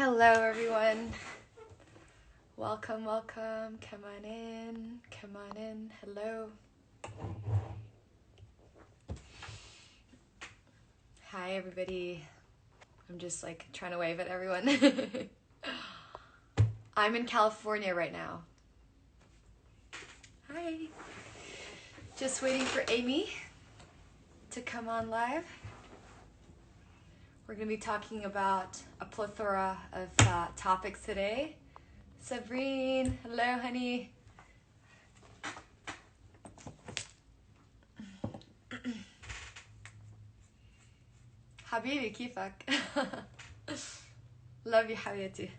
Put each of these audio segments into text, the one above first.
Hello, everyone. Welcome, welcome. Come on in. Come on in. Hello. Hi, everybody. I'm just like trying to wave at everyone. I'm in California right now. Hi. Just waiting for Amy to come on live. We're going to be talking about a plethora of topics today. Sabrine, hello, honey. Habibi, kifak. Love you, Habibti.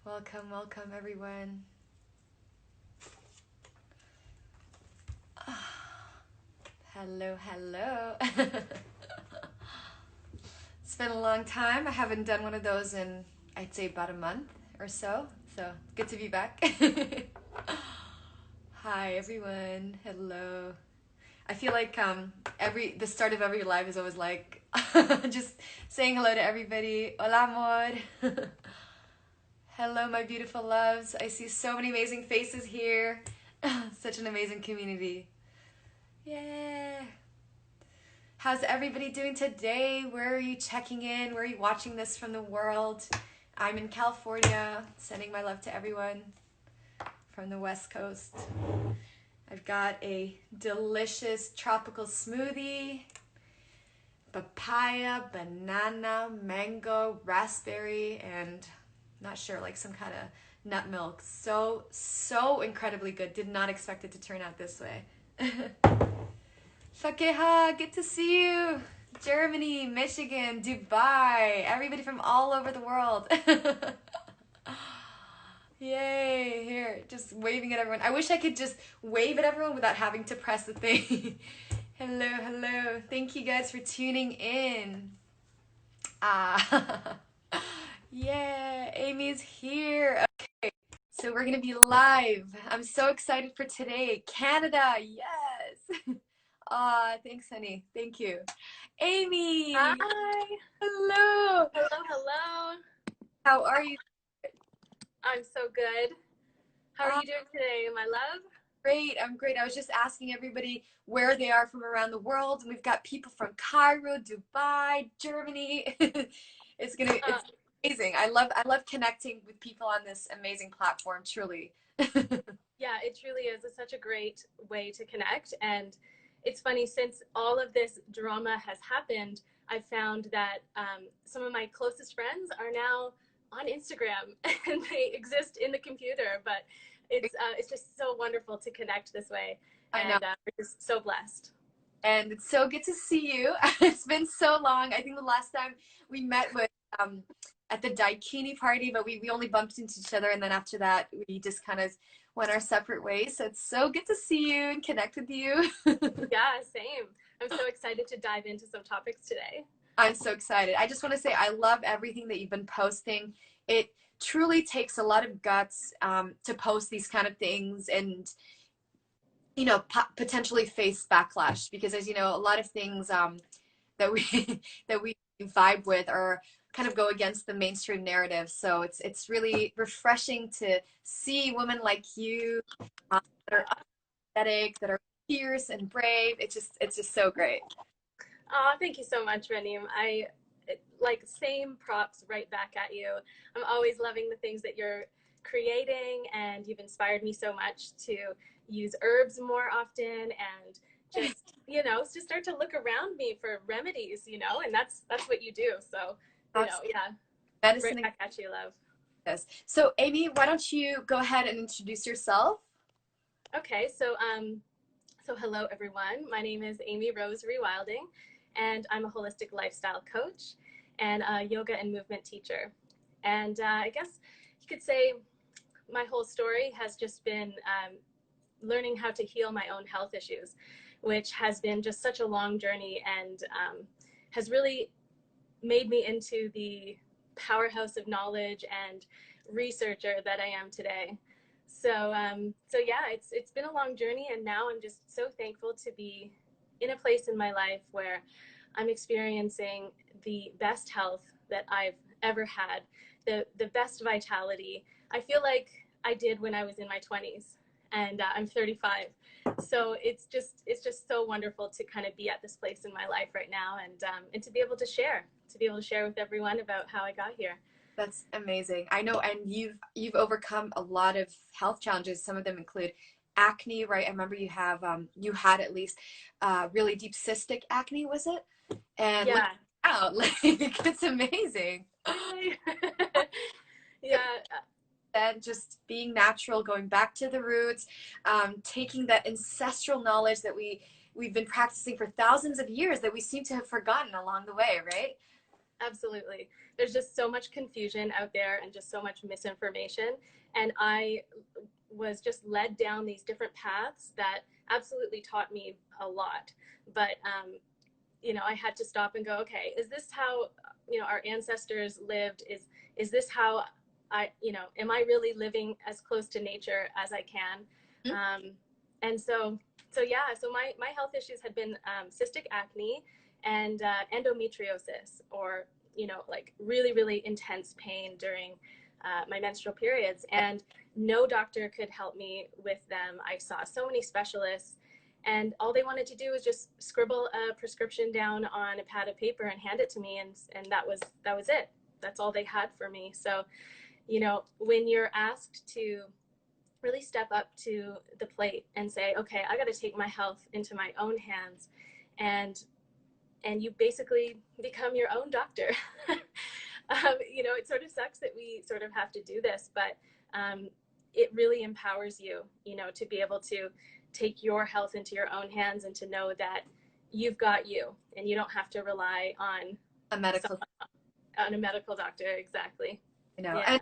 Welcome, welcome, everyone. Hello, hello. It's been a long time. I haven't done one of those in, I'd say, about a month or so. So good to be back. Hi, everyone. Hello. I feel like the start of every live is always like just saying hello to everybody. Hola, amor. Hello, my beautiful loves. I see so many amazing faces here. Such an amazing community. Yeah. How's everybody doing today? Where are you checking in? Where are you watching this from the world? I'm in California, sending my love to everyone from the West Coast. I've got a delicious tropical smoothie, papaya, banana, mango, raspberry, and not sure, like some kind of nut milk. So incredibly good. Did not expect it to turn out this way. Fakeha, good to see you. Germany, Michigan, Dubai, everybody from all over the world. Yay, here, just waving at everyone. I wish I could just wave at everyone without having to press the thing. Hello, hello. Thank you guys for tuning in. Yeah, Amy's here. Okay, so we're gonna be live. I'm so excited for today. Canada, yes. Thanks, honey. Thank you. Amy. Hi. Hello. Hello, hello. How are you? I'm so good. How are you doing today, my love? Great. I'm great. I was just asking everybody where they are from around the world, and we've got people from Cairo, Dubai, Germany. It's amazing. I love connecting with people on this amazing platform, truly. Yeah, it truly is. It's such a great way to connect. And it's funny, since all of this drama has happened, I found that some of my closest friends are now on Instagram and they exist in the computer. But it's just so wonderful to connect this way. I know. And we're just so blessed. And it's so good to see you. It's been so long. I think the last time we met was at the Daikini party, but we only bumped into each other. And then after that, we just kind of went our separate ways. So it's so good to see you and connect with you. Yeah, same. I'm so excited to dive into some topics today. I'm so excited. I just want to say I love everything that you've been posting. It truly takes a lot of guts to post these kind of things and potentially face backlash, because as you know, a lot of things that we that we vibe with or kind of go against the mainstream narrative. So it's really refreshing to see women like you that are authentic, that are fierce and brave. It's just so great. Oh, thank you so much, Renim. Like, same props right back at you. I'm always loving the things that you're creating, and you've inspired me so much to use herbs more often and just start to look around me for remedies, and that's what you do. So, yeah, right Medicine. back at you, love. So Amy, why don't you go ahead and introduce yourself? Okay, so hello everyone. My name is Amy Rose Rewilding, and I'm a holistic lifestyle coach and a yoga and movement teacher. And I guess you could say my whole story has just been learning how to heal my own health issues, which has been just such a long journey, and has really made me into the powerhouse of knowledge and researcher that I am today. So yeah, it's been a long journey, and now I'm just so thankful to be in a place in my life where I'm experiencing the best health that I've ever had, the best vitality. I feel like I did when I was in my 20s, and I'm 35. So it's just so wonderful to kind of be at this place in my life right now, and to be able to share with everyone about how I got here. That's amazing. I know, and you've overcome a lot of health challenges. Some of them include acne, right? I remember you had at least really deep cystic acne, was it? And look Yeah, out, like it's amazing. really. Yeah, And just being natural, going back to the roots, taking that ancestral knowledge that we've been practicing for thousands of years that we seem to have forgotten along the way, right? absolutely. There's just so much confusion out there and just so much misinformation. And I was just led down these different paths that absolutely taught me a lot. But, I had to stop and go, okay, is this how, our ancestors lived? Is this how am I really living as close to nature as I can? Mm-hmm. And so my health issues had been cystic acne and endometriosis, or like really really intense pain during my menstrual periods, and no doctor could help me with them. I saw so many specialists, and all they wanted to do was just scribble a prescription down on a pad of paper and hand it to me, and that was it. That's all they had for me. So when you're asked to really step up to the plate and say, okay, I got to take my health into my own hands, and you basically become your own doctor. It sort of sucks that we sort of have to do this, but it really empowers you, to be able to take your health into your own hands and to know that you've got you and you don't have to rely on A medical, a medical doctor. Exactly. Yeah. and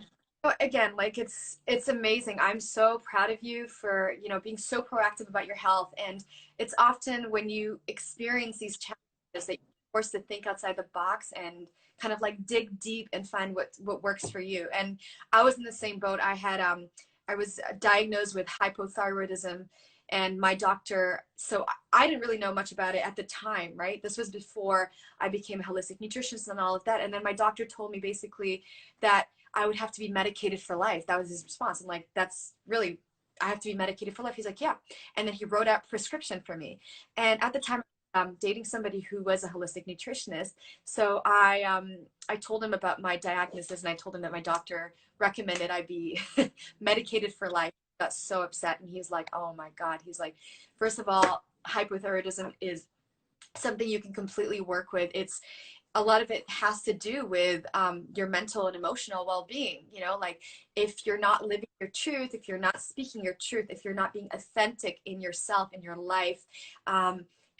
again, like it's amazing. I'm so proud of you for being so proactive about your health. And it's often when you experience these challenges that you're forced to think outside the box and kind of like dig deep and find what works for you. And I was in the same boat. I was diagnosed with hypothyroidism, and my doctor, so I didn't really know much about it at the time, right? This was before I became a holistic nutritionist and all of that. And then my doctor told me basically that I would have to be medicated for life. That was his response. I'm like, that's really, I have to be medicated for life. He's like, yeah. And then he wrote out prescription for me. And at the time, dating somebody who was a holistic nutritionist. So I told him about my diagnosis, and I told him that my doctor recommended I be medicated for life. He got so upset, and he's like, oh my God. He's like, first of all, hypothyroidism is something you can completely work with. It's a lot of it has to do with your mental and emotional well-being. Like if you're not living your truth, if you're not speaking your truth, if you're not being authentic in yourself, in your life,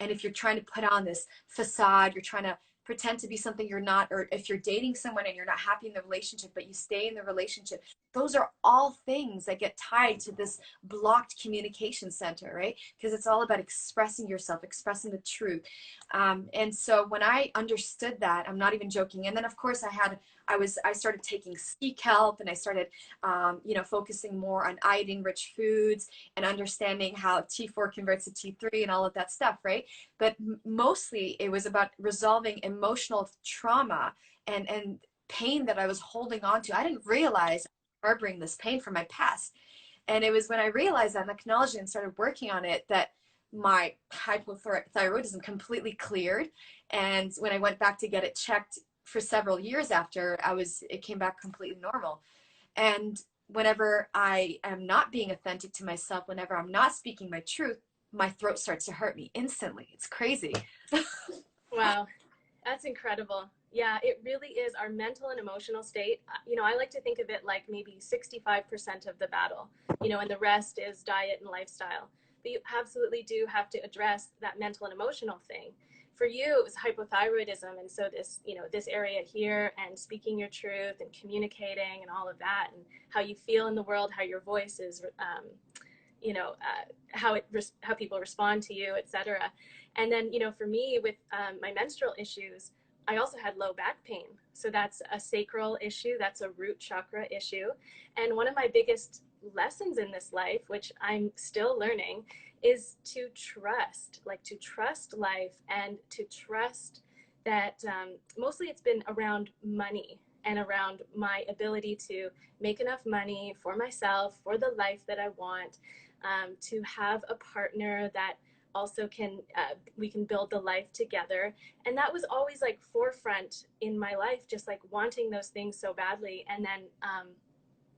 and if you're trying to put on this facade, you're trying to pretend to be something you're not, or if you're dating someone and you're not happy in the relationship but you stay in the relationship, those are all things that get tied to this blocked communication center, right? Because it's all about expressing yourself, expressing the truth. And so when I understood that, I'm not even joking. And then of course I started taking Seek Help, and I started, focusing more on iodine rich foods and understanding how T4 converts to T3 and all of that stuff, right? But mostly it was about resolving emotional trauma and pain that I was holding on to. I didn't realize I was harboring this pain from my past. And it was when I realized that and acknowledged it and started working on it that my hypothyroidism completely cleared. And when I went back to get it checked for several years after, it came back completely normal. And whenever I am not being authentic to myself, whenever I'm not speaking my truth, my throat starts to hurt me instantly. It's crazy. Wow. That's incredible. Yeah, it really is our mental and emotional state. I like to think of it like maybe 65% of the battle, and the rest is diet and lifestyle. But you absolutely do have to address that mental and emotional thing. For you, it was hypothyroidism. And so this area here, and speaking your truth and communicating and all of that, and how you feel in the world, how your voice is, how people respond to you, etc. And then, for me with my menstrual issues, I also had low back pain. So that's a sacral issue. That's a root chakra issue. And one of my biggest lessons in this life, which I'm still learning, is to trust life, and to trust that mostly it's been around money and around my ability to make enough money for myself, for the life that I want, to have a partner that also can, we can build the life together. And that was always like forefront in my life, just like wanting those things so badly. And then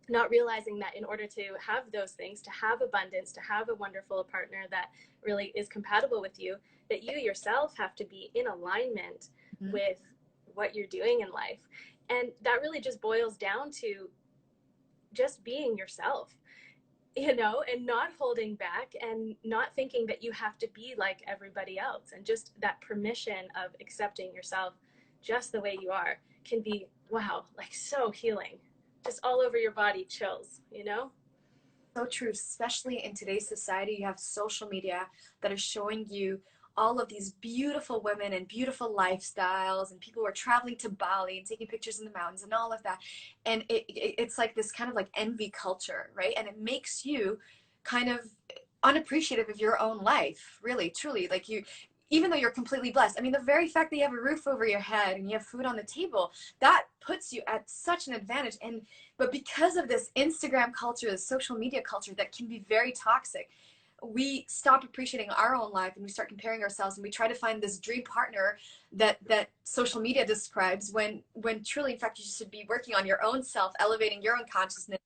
not realizing that in order to have those things, to have abundance, to have a wonderful partner that really is compatible with you, that you yourself have to be in alignment with what you're doing in life. And that really just boils down to just being yourself, you know, and not holding back and not thinking that you have to be like everybody else. And just that permission of accepting yourself just the way you are can be, wow, like so healing. Just all over your body, chills, you know? So true, especially in today's society. You have social media that are showing you all of these beautiful women and beautiful lifestyles, and people who are traveling to Bali and taking pictures in the mountains and all of that. And it's like this kind of like envy culture, right? And it makes you kind of unappreciative of your own life, really, truly. Like you, even though you're completely blessed. I mean, the very fact that you have a roof over your head and you have food on the table, that puts you at such an advantage. And but because of this Instagram culture, this social media culture that can be very toxic, we stop appreciating our own life and we start comparing ourselves, and we try to find this dream partner that social media describes, when truly, in fact, you should be working on your own self, elevating your own consciousness,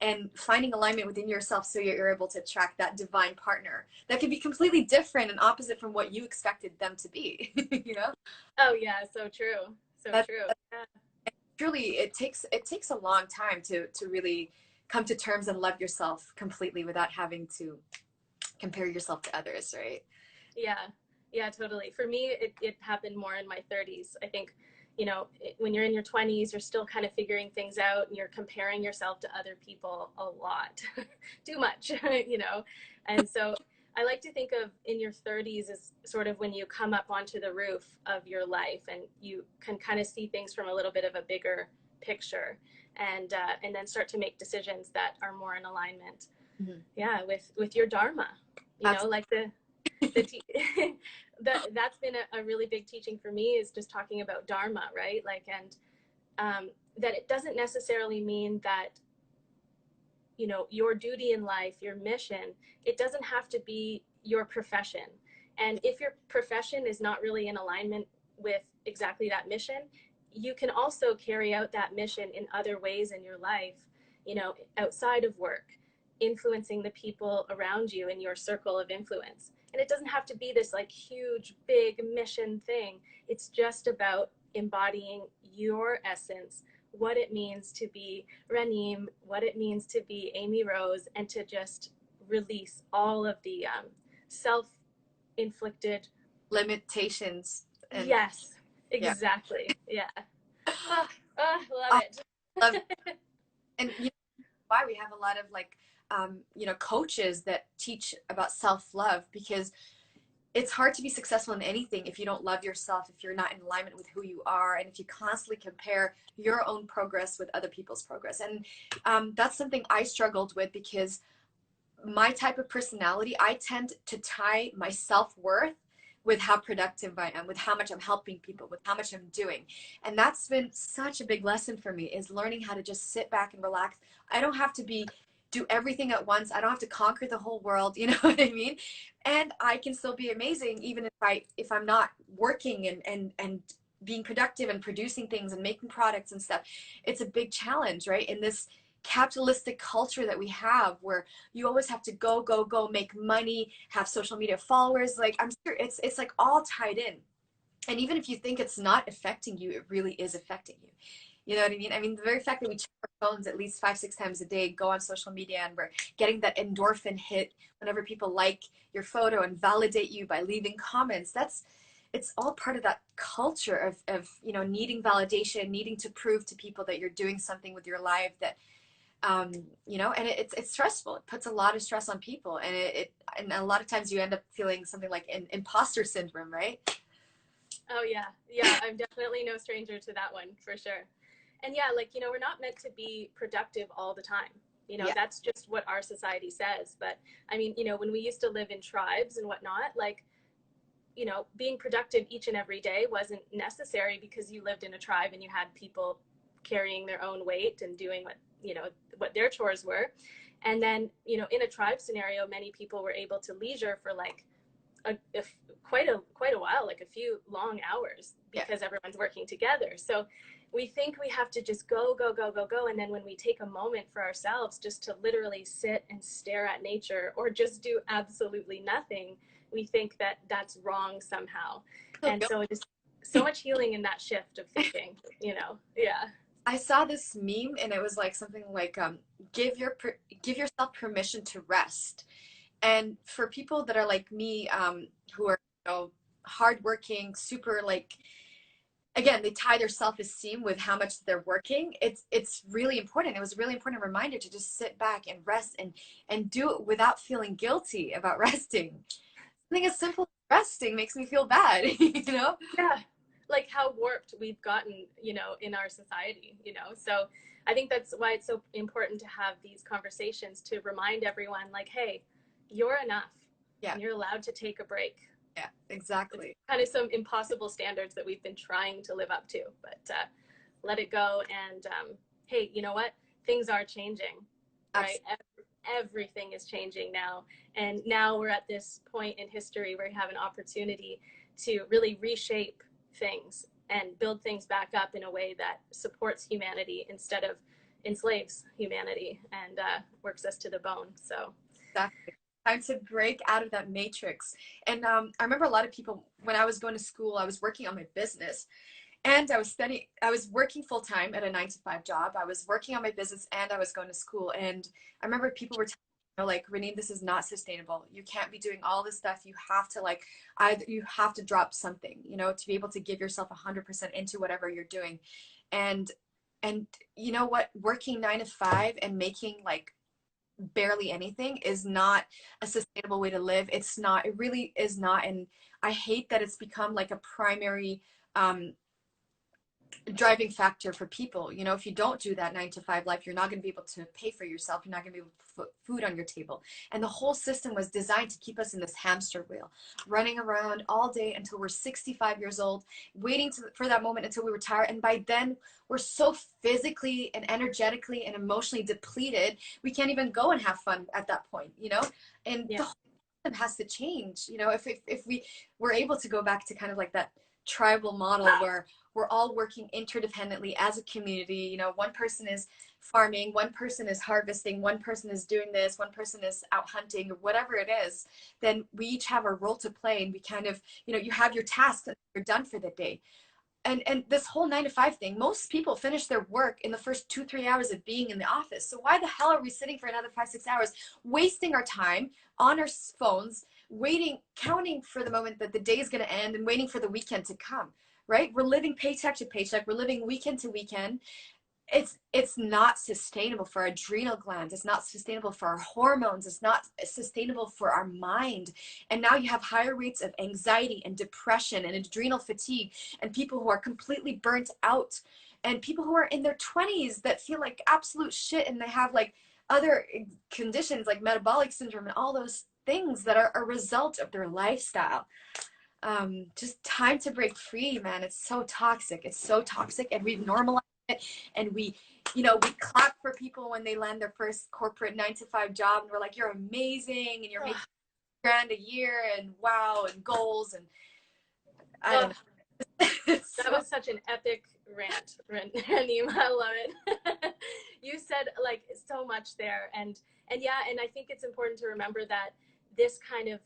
and finding alignment within yourself so you're able to attract that divine partner that can be completely different and opposite from what you expected them to be. You know? Oh yeah, so true. So That, true. Yeah. truly, it takes a long time to really come to terms and love yourself completely without having to compare yourself to others, right? Yeah, yeah, totally. For me, it happened more in my 30s. I think, you know, when you're in your 20s, you're still kind of figuring things out and you're comparing yourself to other people a lot, too much, you know. And so I like to think of in your 30s as sort of when you come up onto the roof of your life and you can kind of see things from a little bit of a bigger picture, and then start to make decisions that are more in alignment, Mm-hmm. yeah, with your dharma, you know, like the that's been a really big teaching for me, is just talking about dharma, right? Like, and that it doesn't necessarily mean that, you know, your duty in life, your mission, it doesn't have to be your profession. And if your profession is not really in alignment with exactly that mission, you can also carry out that mission in other ways in your life, you know, outside of work, influencing the people around you in your circle of influence. And it doesn't have to be this like huge, big mission thing. It's just about embodying your essence, what it means to be Ranim, what it means to be Amy Rose, and to just release all of the self-inflicted Limitations and yes, yeah. exactly, yeah. Oh, oh, love Oh, it. love it. And you know why we have a lot of like coaches that teach about self-love, because it's hard to be successful in anything if you don't love yourself, if you're not in alignment with who you are, and if you constantly compare your own progress with other people's progress. And that's something I struggled with, because my type of personality, I tend to tie my self-worth with how productive I am, with how much I'm helping people, with how much I'm doing. And that's been such a big lesson for me, is learning how to just sit back and relax. I don't have to do everything at once. I don't have to conquer the whole world, you know what I mean? And I can still be amazing even if I'm not working and being productive and producing things and making products and stuff. It's a big challenge, right? In this capitalistic culture that we have, where you always have to go go go, make money, have social media followers. Like, I'm sure it's like all tied in. And even if you think it's not affecting you, it really is affecting you. You know what I mean? I mean, the very fact that we check our phones at least 5 6 times a day, go on social media, and we're getting that endorphin hit whenever people like your photo and validate you by leaving comments. It's all part of that culture of needing validation, needing to prove to people that you're doing something with your life, that and it's stressful. It puts a lot of stress on people, and and a lot of times you end up feeling something like an imposter syndrome, right? Oh yeah, yeah, I'm definitely no stranger to that one, for sure. And yeah, like, you know, we're not meant to be productive all the time. You know, Yeah. that's just what our society says. But I mean, you know, when we used to live in tribes and whatnot, like, being productive each and every day wasn't necessary because you lived in a tribe and you had people carrying their own weight and doing what their chores were. And then, in a tribe scenario, many people were able to leisure for like quite a while, like a few long hours, because everyone's working together. So we think we have to just go, and then when we take a moment for ourselves just to literally sit and stare at nature or just do absolutely nothing, we think that that's wrong somehow. And so just so much healing in that shift of thinking, yeah. I saw this meme and it was like something like give yourself permission to rest. And for people that are like me, who are hardworking, super like, again, they tie their self-esteem with how much they're working. It's really important. It was a really important reminder to just sit back and rest and do it without feeling guilty about resting. Something as simple as resting makes me feel bad, Yeah, like how warped we've gotten, in our society, So I think that's why it's so important to have these conversations to remind everyone, like, hey, you're enough. Yeah. And you're allowed to take a break. Yeah, exactly. It's kind of some impossible standards that we've been trying to live up to, but let it go. And hey, you know what? Things are changing, right? Everything is changing now. And now we're at this point in history where we have an opportunity to really reshape things and build things back up in a way that supports humanity instead of enslaves humanity and works us to the bone. So exactly. Time to break out of that matrix. And I remember a lot of people, when I was going to school, I was working on my business and I was working full time at a 9-to-5 job. I was working on my business and I was going to school. And I remember people were telling me, like, Renee, this is not sustainable. You can't be doing all this stuff. You have to you have to drop something, to be able to give yourself 100% into whatever you're doing. And you know what, working 9 to 5 and making like barely anything is not a sustainable way to live. It's not, it really is not. And I hate that it's become like a primary driving factor for people. If you don't do that 9-to-5 life, you're not going to be able to pay for yourself. You're not going to be able to put food on your table. And the whole system was designed to keep us in this hamster wheel, running around all day until we're 65 years old, waiting for that moment until we retire. And by then we're so physically and energetically and emotionally depleted, we can't even go and have fun at that point, and the whole system has to change. If we were able to go back to kind of like that tribal model where we're all working interdependently as a community. One person is farming, one person is harvesting, one person is doing this, one person is out hunting, or whatever it is. Then we each have a role to play, and we kind of, you have your tasks and you're done for the day. And this whole 9-to-5 thing, most people finish their work in the first 2-3 hours of being in the office. So why the hell are we sitting for another 5-6 hours, wasting our time on our phones, waiting, counting for the moment that the day is going to end and waiting for the weekend to come? Right? We're living paycheck to paycheck. We're living weekend to weekend. It's not sustainable for our adrenal glands. It's not sustainable for our hormones. It's not sustainable for our mind. And now you have higher rates of anxiety and depression and adrenal fatigue and people who are completely burnt out and people who are in their 20s that feel like absolute shit, and they have like other conditions like metabolic syndrome and all those things that are a result of their lifestyle. Just time to break free, man. It's so toxic. It's so toxic, and we've normalized it. And we clap for people when they land their first corporate 9-to-5 job, and we're like, you're amazing, and you're making grand a year, and wow, and goals, and I don't know. That was such an epic rant, Raneem. I love it. You said like so much there, and yeah, and I think it's important to remember that this kind of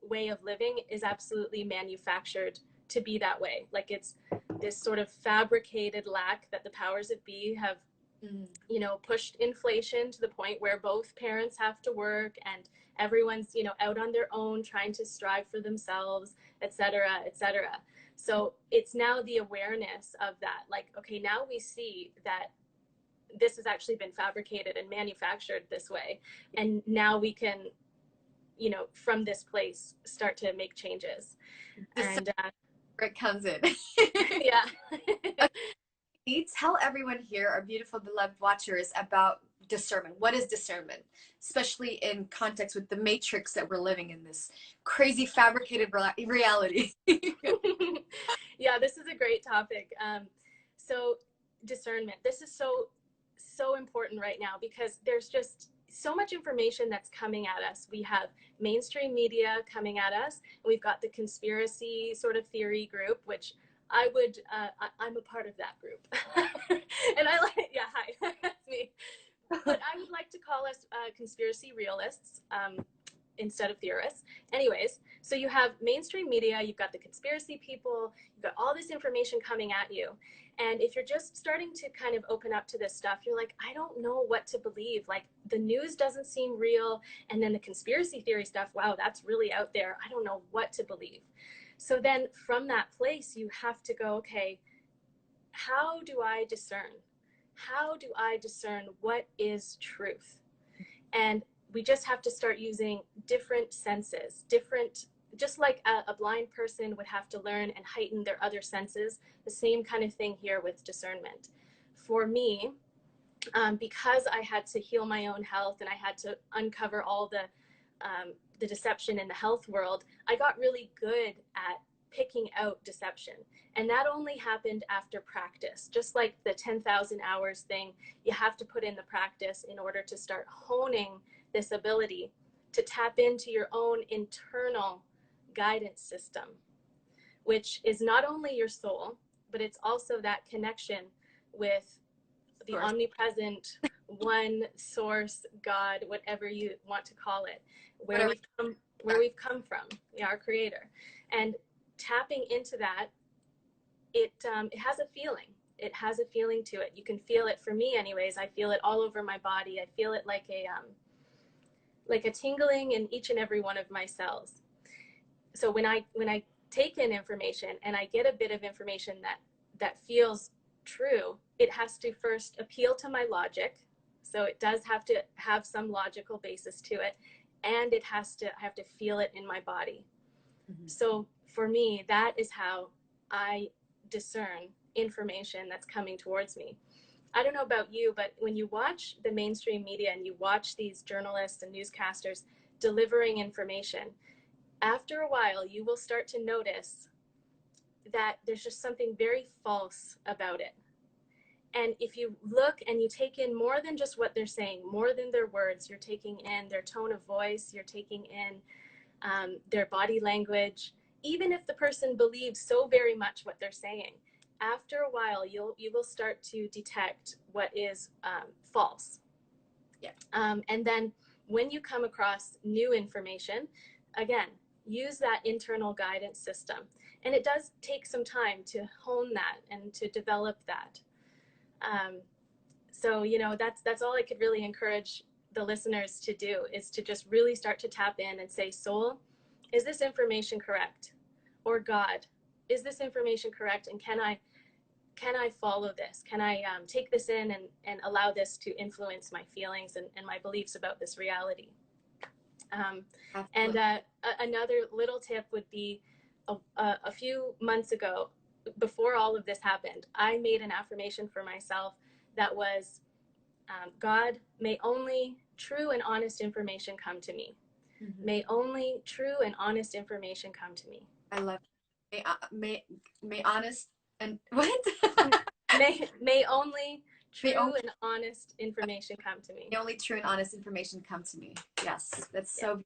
way of living is absolutely manufactured to be that way. Like it's this sort of fabricated lack that the powers that be have, pushed inflation to the point where both parents have to work and everyone's, out on their own trying to strive for themselves, et cetera, et cetera. So it's now the awareness of that. Like, okay, now we see that this has actually been fabricated and manufactured this way. And now we can, from this place, start to make changes. And where it comes in. Yeah. Tell everyone here, our beautiful beloved watchers, about discernment. What is discernment? Especially in context with the matrix that we're living in, this crazy fabricated reality. Yeah, this is a great topic. So discernment, this is so important right now because there's just so much information that's coming at us. We have mainstream media coming at us. We've got the conspiracy sort of theory group, which I'm a part of that group. And I like, yeah, hi, that's me. But I would like to call us conspiracy realists instead of theorists. Anyways, so you have mainstream media, you've got the conspiracy people, you've got all this information coming at you. And if you're just starting to kind of open up to this stuff, you're like, I don't know what to believe. Like the news doesn't seem real. And then the conspiracy theory stuff, wow, that's really out there. I don't know what to believe. So then from that place, you have to go, okay, how do I discern? How do I discern what is truth? And we just have to start using different senses, just like a blind person would have to learn and heighten their other senses, the same kind of thing here with discernment. For me, because I had to heal my own health and I had to uncover all the deception in the health world, I got really good at picking out deception. And that only happened after practice. Just like the 10,000 hours thing, you have to put in the practice in order to start honing this ability to tap into your own internal guidance system, which is not only your soul, but it's also that connection with the omnipresent one source, God, whatever you want to call it, where we've come from, our creator. And tapping into that, it has a feeling. It has a feeling to it. You can feel it. For me anyways, I feel it all over my body. I feel it like a tingling in each and every one of my cells. So when I take in information and I get a bit of information that feels true, it has to first appeal to my logic. So it does have to have some logical basis to it, and I have to feel it in my body. Mm-hmm. So for me, that is how I discern information that's coming towards me. I don't know about you, but when you watch the mainstream media and you watch these journalists and newscasters delivering information, after a while, you will start to notice that there's just something very false about it. And if you look and you take in more than just what they're saying, more than their words, you're taking in their tone of voice, you're taking in their body language, even if the person believes so very much what they're saying, after a while, you will start to detect what is false. Yeah. And then when you come across new information, again, use that internal guidance system. And it does take some time to hone that and to develop that. So, that's all I could really encourage the listeners to do, is to just really start to tap in and say, soul, is this information correct? Or God, is this information correct? And can I follow this? Can I take this in and allow this to influence my feelings and my beliefs about this reality? And another little tip would be a few months ago, before all of this happened, I made an affirmation for myself that was, God, may only true and honest information come to me. Mm-hmm. May only true and honest information come to me. I love it. May honest and what? may only true and honest information come to me. May only true and honest information come to me. Yes, that's so.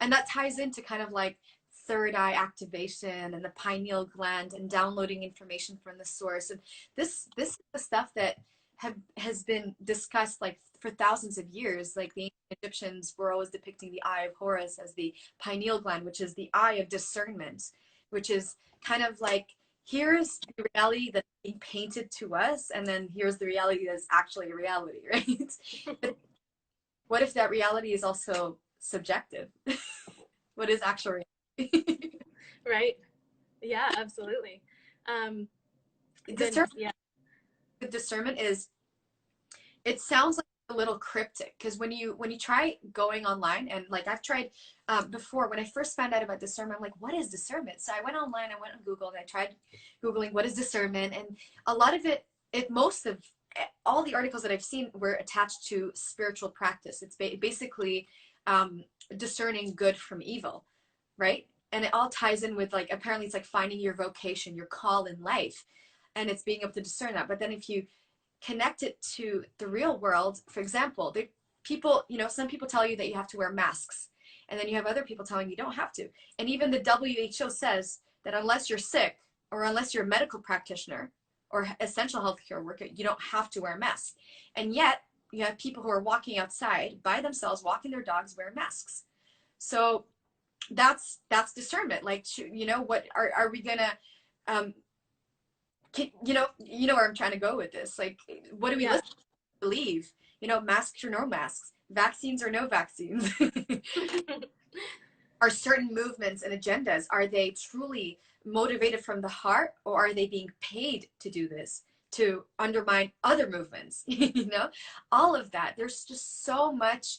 And that ties into kind of like third eye activation and the pineal gland and downloading information from the source. And this is the stuff that has been discussed like for thousands of years. Like the ancient Egyptians were always depicting the eye of Horus as the pineal gland, which is the eye of discernment, which is kind of like, here's the reality that's being painted to us, and then here's the reality that's actually a reality, right? But what if that reality is also subjective? What is actual reality? Right. Yeah, absolutely. The discernment is, it sounds like a little cryptic, because when you try going online, and like I've tried before, when I first found out about discernment, I'm like, what is discernment? So I went online, I went on Google, and I tried Googling what is discernment, and a lot of most of all the articles that I've seen were attached to spiritual practice. It's basically discerning good from evil, right? And it all ties in with, like, apparently it's like finding your vocation, your call in life, and it's being able to discern that. But then if you connect it to the real world, for example, people, some people tell you that you have to wear masks, and then you have other people telling you don't have to. And even the WHO says that unless you're sick, or unless you're a medical practitioner or essential healthcare worker, you don't have to wear a mask. And yet you have people who are walking outside by themselves, walking their dogs, wearing masks. So that's discernment. Like, what are we gonna, where I'm trying to go with this. Like, what do we listen to, believe? Masks or no masks, vaccines or no vaccines. Are certain movements and agendas, are they truly motivated from the heart, or are they being paid to do this, to undermine other movements? All of that. There's just so much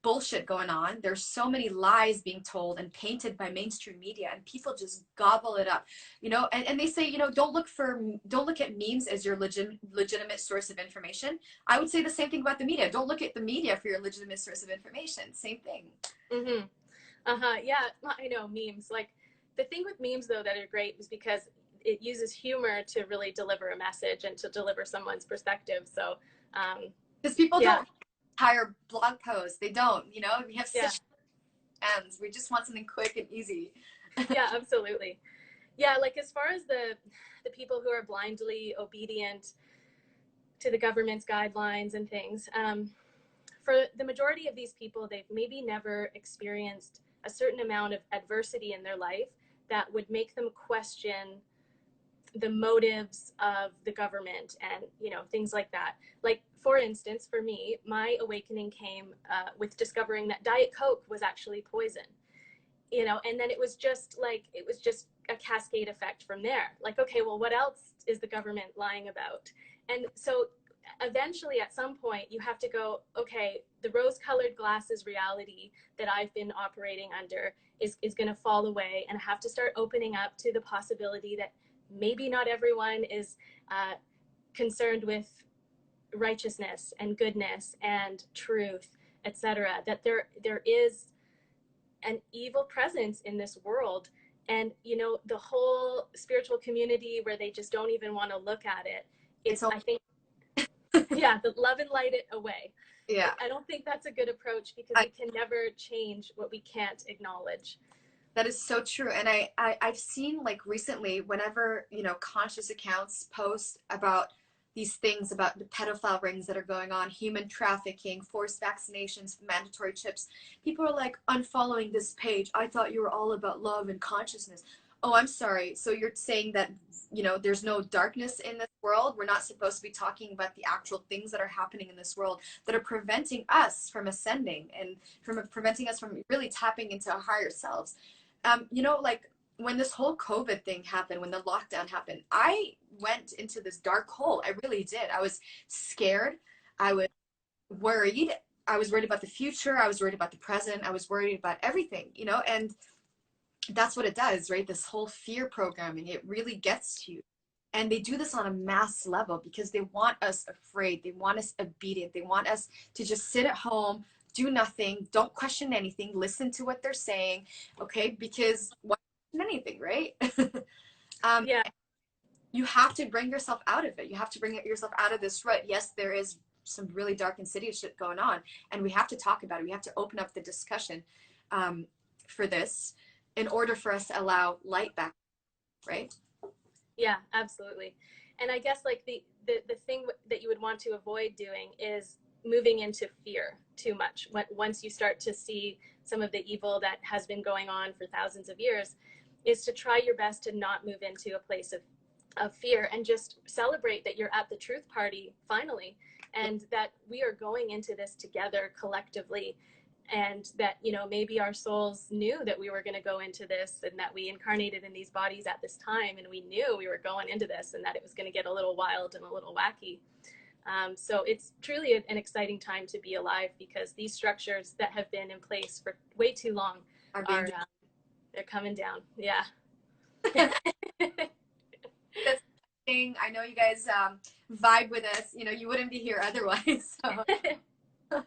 bullshit going on. There's so many lies being told and painted by mainstream media, and people just gobble it up, and they say, don't look at memes as your legitimate source of information. I would say the same thing about the media. Don't look at the media for your legitimate source of information. Same thing. Mm-hmm. Yeah, I know, memes. Like, the thing with memes, though, that are great is because it uses humor to really deliver a message and to deliver someone's perspective. So, because people don't hire blog posts. They don't, we have such hands. We just want something quick and easy. Yeah, absolutely. Yeah, like, as far as the people who are blindly obedient to the government's guidelines and things, for the majority of these people, they've maybe never experienced a certain amount of adversity in their life that would make them question the motives of the government and, things like that. Like, for instance, for me, my awakening came with discovering that Diet Coke was actually poison, and then it was just a cascade effect from there. Like, okay, well, what else is the government lying about? And so eventually, at some point, you have to go, okay, the rose-colored glasses reality that I've been operating under is going to fall away, and I have to start opening up to the possibility that maybe not everyone is concerned with righteousness and goodness and truth, etc. That there is an evil presence in this world, and the whole spiritual community where they just don't even want to look at it. I think the love and light it away. Yeah, I don't think that's a good approach, because we can never change what we can't acknowledge. That is so true. And I've seen, like, recently, whenever, conscious accounts post about these things, about the pedophile rings that are going on, human trafficking, forced vaccinations, mandatory chips, people are like, unfollowing this page. I thought you were all about love and consciousness. Oh, I'm sorry. So you're saying that, there's no darkness in this world? We're not supposed to be talking about the actual things that are happening in this world that are preventing us from ascending and from preventing us from really tapping into our higher selves. Like, when this whole COVID thing happened, when the lockdown happened, I went into this dark hole. I really did. I was scared. I was worried. I was worried about the future. I was worried about the present. I was worried about everything, and that's what it does, right? This whole fear programming, it really gets to you. And they do this on a mass level because they want us afraid. They want us obedient. They want us to just sit at home, do nothing, don't question anything, listen to what they're saying, okay? Because why question anything, right? You have to bring yourself out of it. You have to bring yourself out of this rut. Yes, there is some really dark, insidious shit going on, and we have to talk about it. We have to open up the discussion for this in order for us to allow light back, right? Yeah, absolutely. And I guess, like, the thing that you would want to avoid doing is moving into fear too much. Once you start to see some of the evil that has been going on for thousands of years, is to try your best to not move into a place of fear, and just celebrate that you're at the truth party finally, and that we are going into this together collectively, and that, maybe our souls knew that we were going to go into this, and that we incarnated in these bodies at this time, and we knew we were going into this, and that it was going to get a little wild and a little wacky. So it's truly an exciting time to be alive, because these structures that have been in place for way too long are they're coming down. Yeah. thing. I know you guys vibe with us. You know, you wouldn't be here otherwise. So.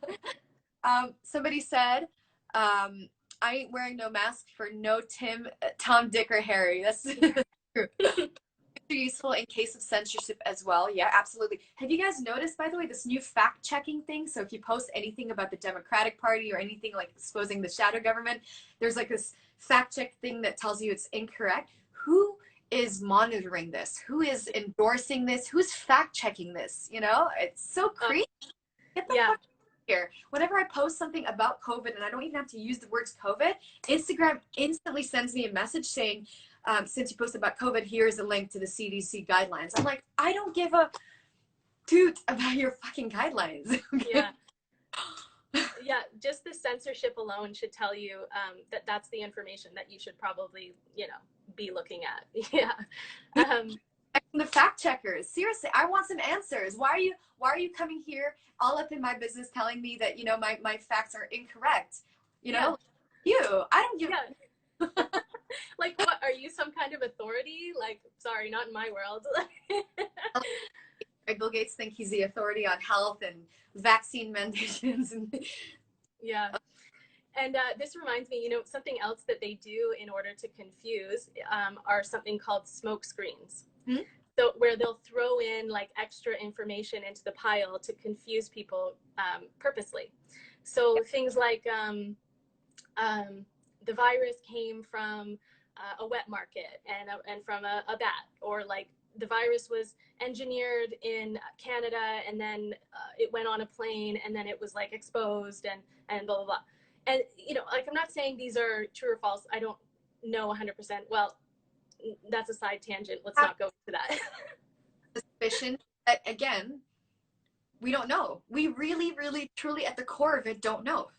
Somebody said, I ain't wearing no mask for no Tom, Dick, or Harry. That's true. Useful in case of censorship as well. Yeah, absolutely. Have you guys noticed, by the way, this new fact checking thing? So if you post anything about the Democratic Party or anything like exposing the shadow government, there's like this fact check thing that tells you it's incorrect. Who is monitoring this? Who is endorsing this? Who's fact checking this? You know, it's so creepy. Get the fuck here. Whenever I post something about COVID and I don't even have to use the words COVID, Instagram instantly sends me a message saying, since you posted about COVID, here's a link to the CDC guidelines. I'm like, I don't give a toot about your fucking guidelines. Yeah. Yeah, just the censorship alone should tell you that that's the information that you should probably, you know, be looking at. Yeah. The fact checkers, seriously, I want some answers. Why are you coming here all up in my business telling me that, you know, my facts are incorrect? You know, I don't give like, what are you, some kind of authority? Like, sorry, not in my world. Bill Gates think he's the authority on health and vaccine mandations. Yeah. And this reminds me, you know, something else that they do in order to confuse are something called smoke screens. Hmm? So where they'll throw in like extra information into the pile to confuse people purposely. So things like the virus came from a wet market and from a bat, or like the virus was engineered in Canada and then it went on a plane and then it was like exposed and blah, blah, blah. And, you know, like, I'm not saying these are true or false. I don't know 100%. Well, that's a side tangent. Let's not go into that. Suspicion that, again, we don't know. We really, really, truly at the core of it don't know.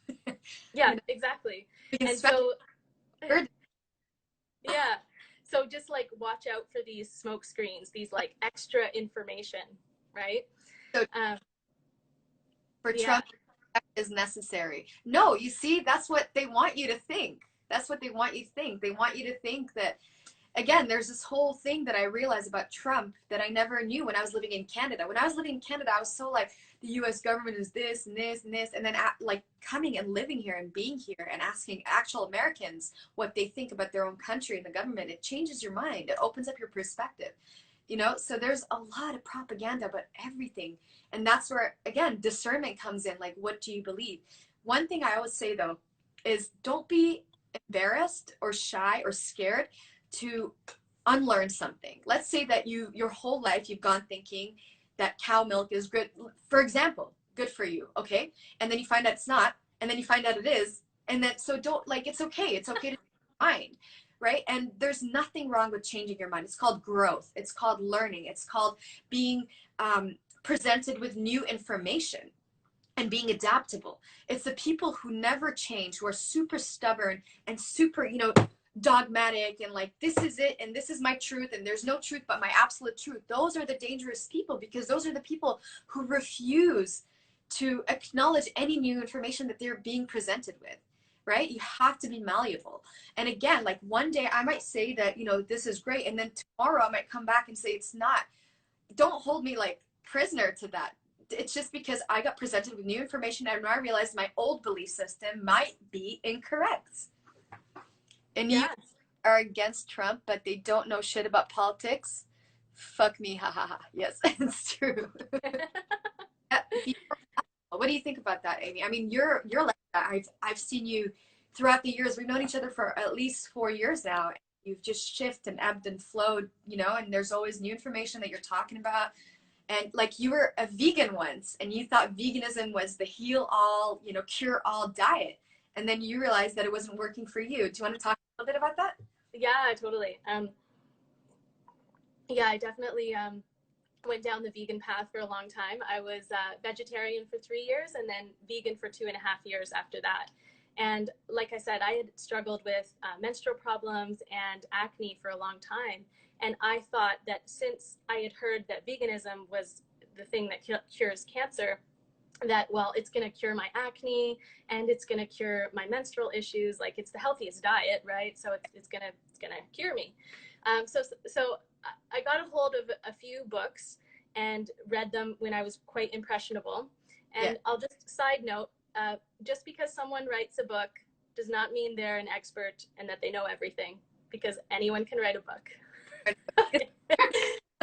Yeah, you know? Exactly. And so, yeah. So just like watch out for these smoke screens, these like extra information, right? So for Trump is necessary. No, you see, that's what they want you to think. That's what they want you to think. They want you to think that, again, there's this whole thing that I realized about Trump that I never knew when I was living in Canada. When I was living in Canada, I was so like, the US government is this and this and this. And then like coming and living here and being here and asking actual Americans what they think about their own country and the government, it changes your mind. It opens up your perspective. You know, so there's a lot of propaganda about everything. And that's where, again, discernment comes in. Like, what do you believe? One thing I always say, though, is don't be embarrassed or shy or scared to unlearn something. Let's say that your whole life you've gone thinking that cow milk is good, for example, good for you, okay? And then you find out it's not, and then you find out it is, and then so don't, like, it's okay to mind, right? And there's nothing wrong with changing your mind. It's called growth. It's called learning. It's called being presented with new information and being adaptable. It's the people who never change, who are super stubborn and super, you know, dogmatic and like, this is it and this is my truth and there's no truth but my absolute truth. Those are the dangerous people, because those are the people who refuse to acknowledge any new information that they're being presented with, right? You have to be malleable. And again, like one day I might say that, you know, this is great, and then tomorrow I might come back and say it's not. Don't hold me like prisoner to that. It's just because I got presented with new information and I realized my old belief system might be incorrect. And you are against Trump, but they don't know shit about politics. Fuck me, ha ha ha. Yes, it's true. What do you think about that, Amy? I mean, you're like that. I've seen you throughout the years. We've known each other for at least 4 years now. You've just shifted and ebbed and flowed, you know, and there's always new information that you're talking about. And like, you were a vegan once and you thought veganism was the heal all, you know, cure all diet. And then you realized that it wasn't working for you. Do you want to talk a little bit about that? Yeah, totally. Yeah, I definitely went down the vegan path for a long time. I was vegetarian for 3 years and then vegan for 2.5 years after that. And like I said, I had struggled with menstrual problems and acne for a long time. And I thought that since I had heard that veganism was the thing that cures cancer, that, well, it's going to cure my acne and it's going to cure my menstrual issues. Like, it's the healthiest diet, right? So it's going to cure me. So I got a hold of a few books and read them when I was quite impressionable. Yeah. And I'll just side note, just because someone writes a book does not mean they're an expert and that they know everything, because anyone can write a book.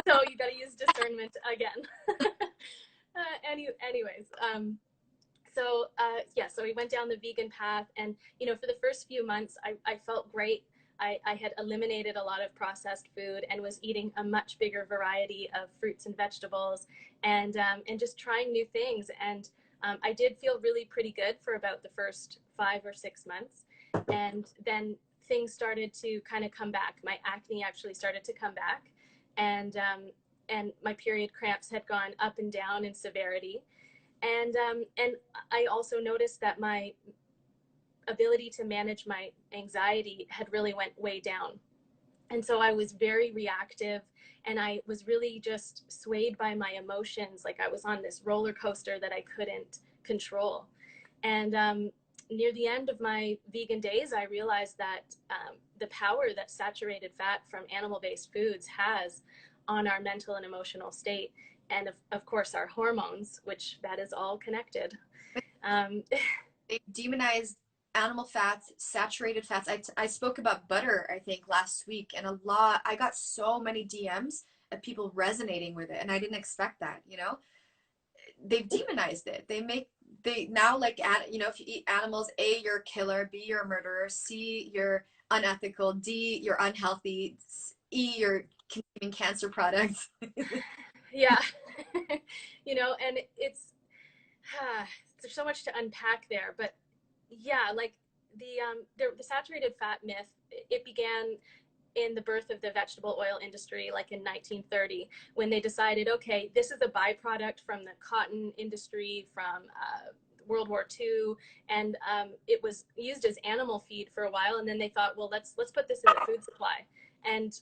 So you got to use discernment again. Anyways, so we went down the vegan path, and for the first few months, I felt great. I had eliminated a lot of processed food and was eating a much bigger variety of fruits and vegetables, and just trying new things. And I did feel really pretty good for about the first 5 or 6 months, and then things started to kind of come back. My acne actually started to come back, and my period cramps had gone up and down in severity. And I also noticed that my ability to manage my anxiety had really went way down. And so I was very reactive, and I was really just swayed by my emotions. Like I was on this roller coaster that I couldn't control. And near the end of my vegan days, I realized that the power that saturated fat from animal-based foods has on our mental and emotional state, and of course our hormones, which that is all connected. They demonized animal fats, saturated fats. I spoke about butter, I think, last week, and I got so many DMs of people resonating with it, and I didn't expect that, They've demonized it. They now, like, if you eat animals, A, you're a killer, B, you're a murderer, C, you're unethical, D, you're unhealthy, E, you're consuming cancer products. Yeah. And it's there's so much to unpack there, but yeah, like the saturated fat myth, it began in the birth of the vegetable oil industry, like in 1930, when they decided, okay, this is a byproduct from the cotton industry from World War II, and it was used as animal feed for a while, and then they thought, well, let's put this in the food supply. And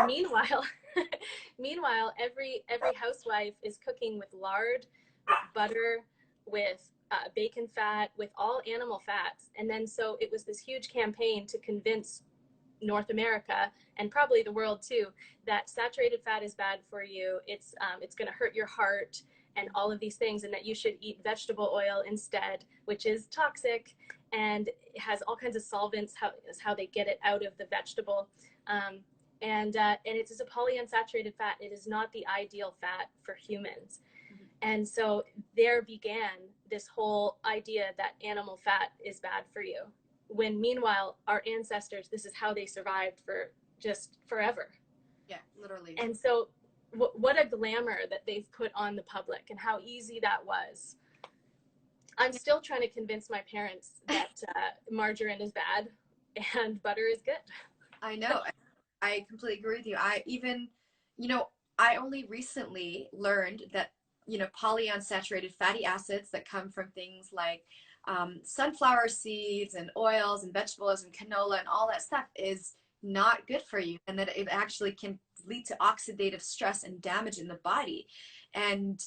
meanwhile, every housewife is cooking with lard, with butter, with bacon fat, with all animal fats. And then so it was this huge campaign to convince North America, and probably the world too, that saturated fat is bad for you. It's going to hurt your heart and all of these things, and that you should eat vegetable oil instead, which is toxic and it has all kinds of solvents. How they get it out of the vegetable. And it's a polyunsaturated fat. It is not the ideal fat for humans. Mm-hmm. And so there began this whole idea that animal fat is bad for you, when meanwhile our ancestors, this is how they survived for just forever. Yeah, literally. And so what a glamour that they've put on the public, and how easy that was. I'm still trying to convince my parents that margarine is bad and butter is good. I know. I completely agree with you. I only recently learned that, polyunsaturated fatty acids that come from things like sunflower seeds and oils and vegetables and canola and all that stuff is not good for you, and that it actually can lead to oxidative stress and damage in the body, and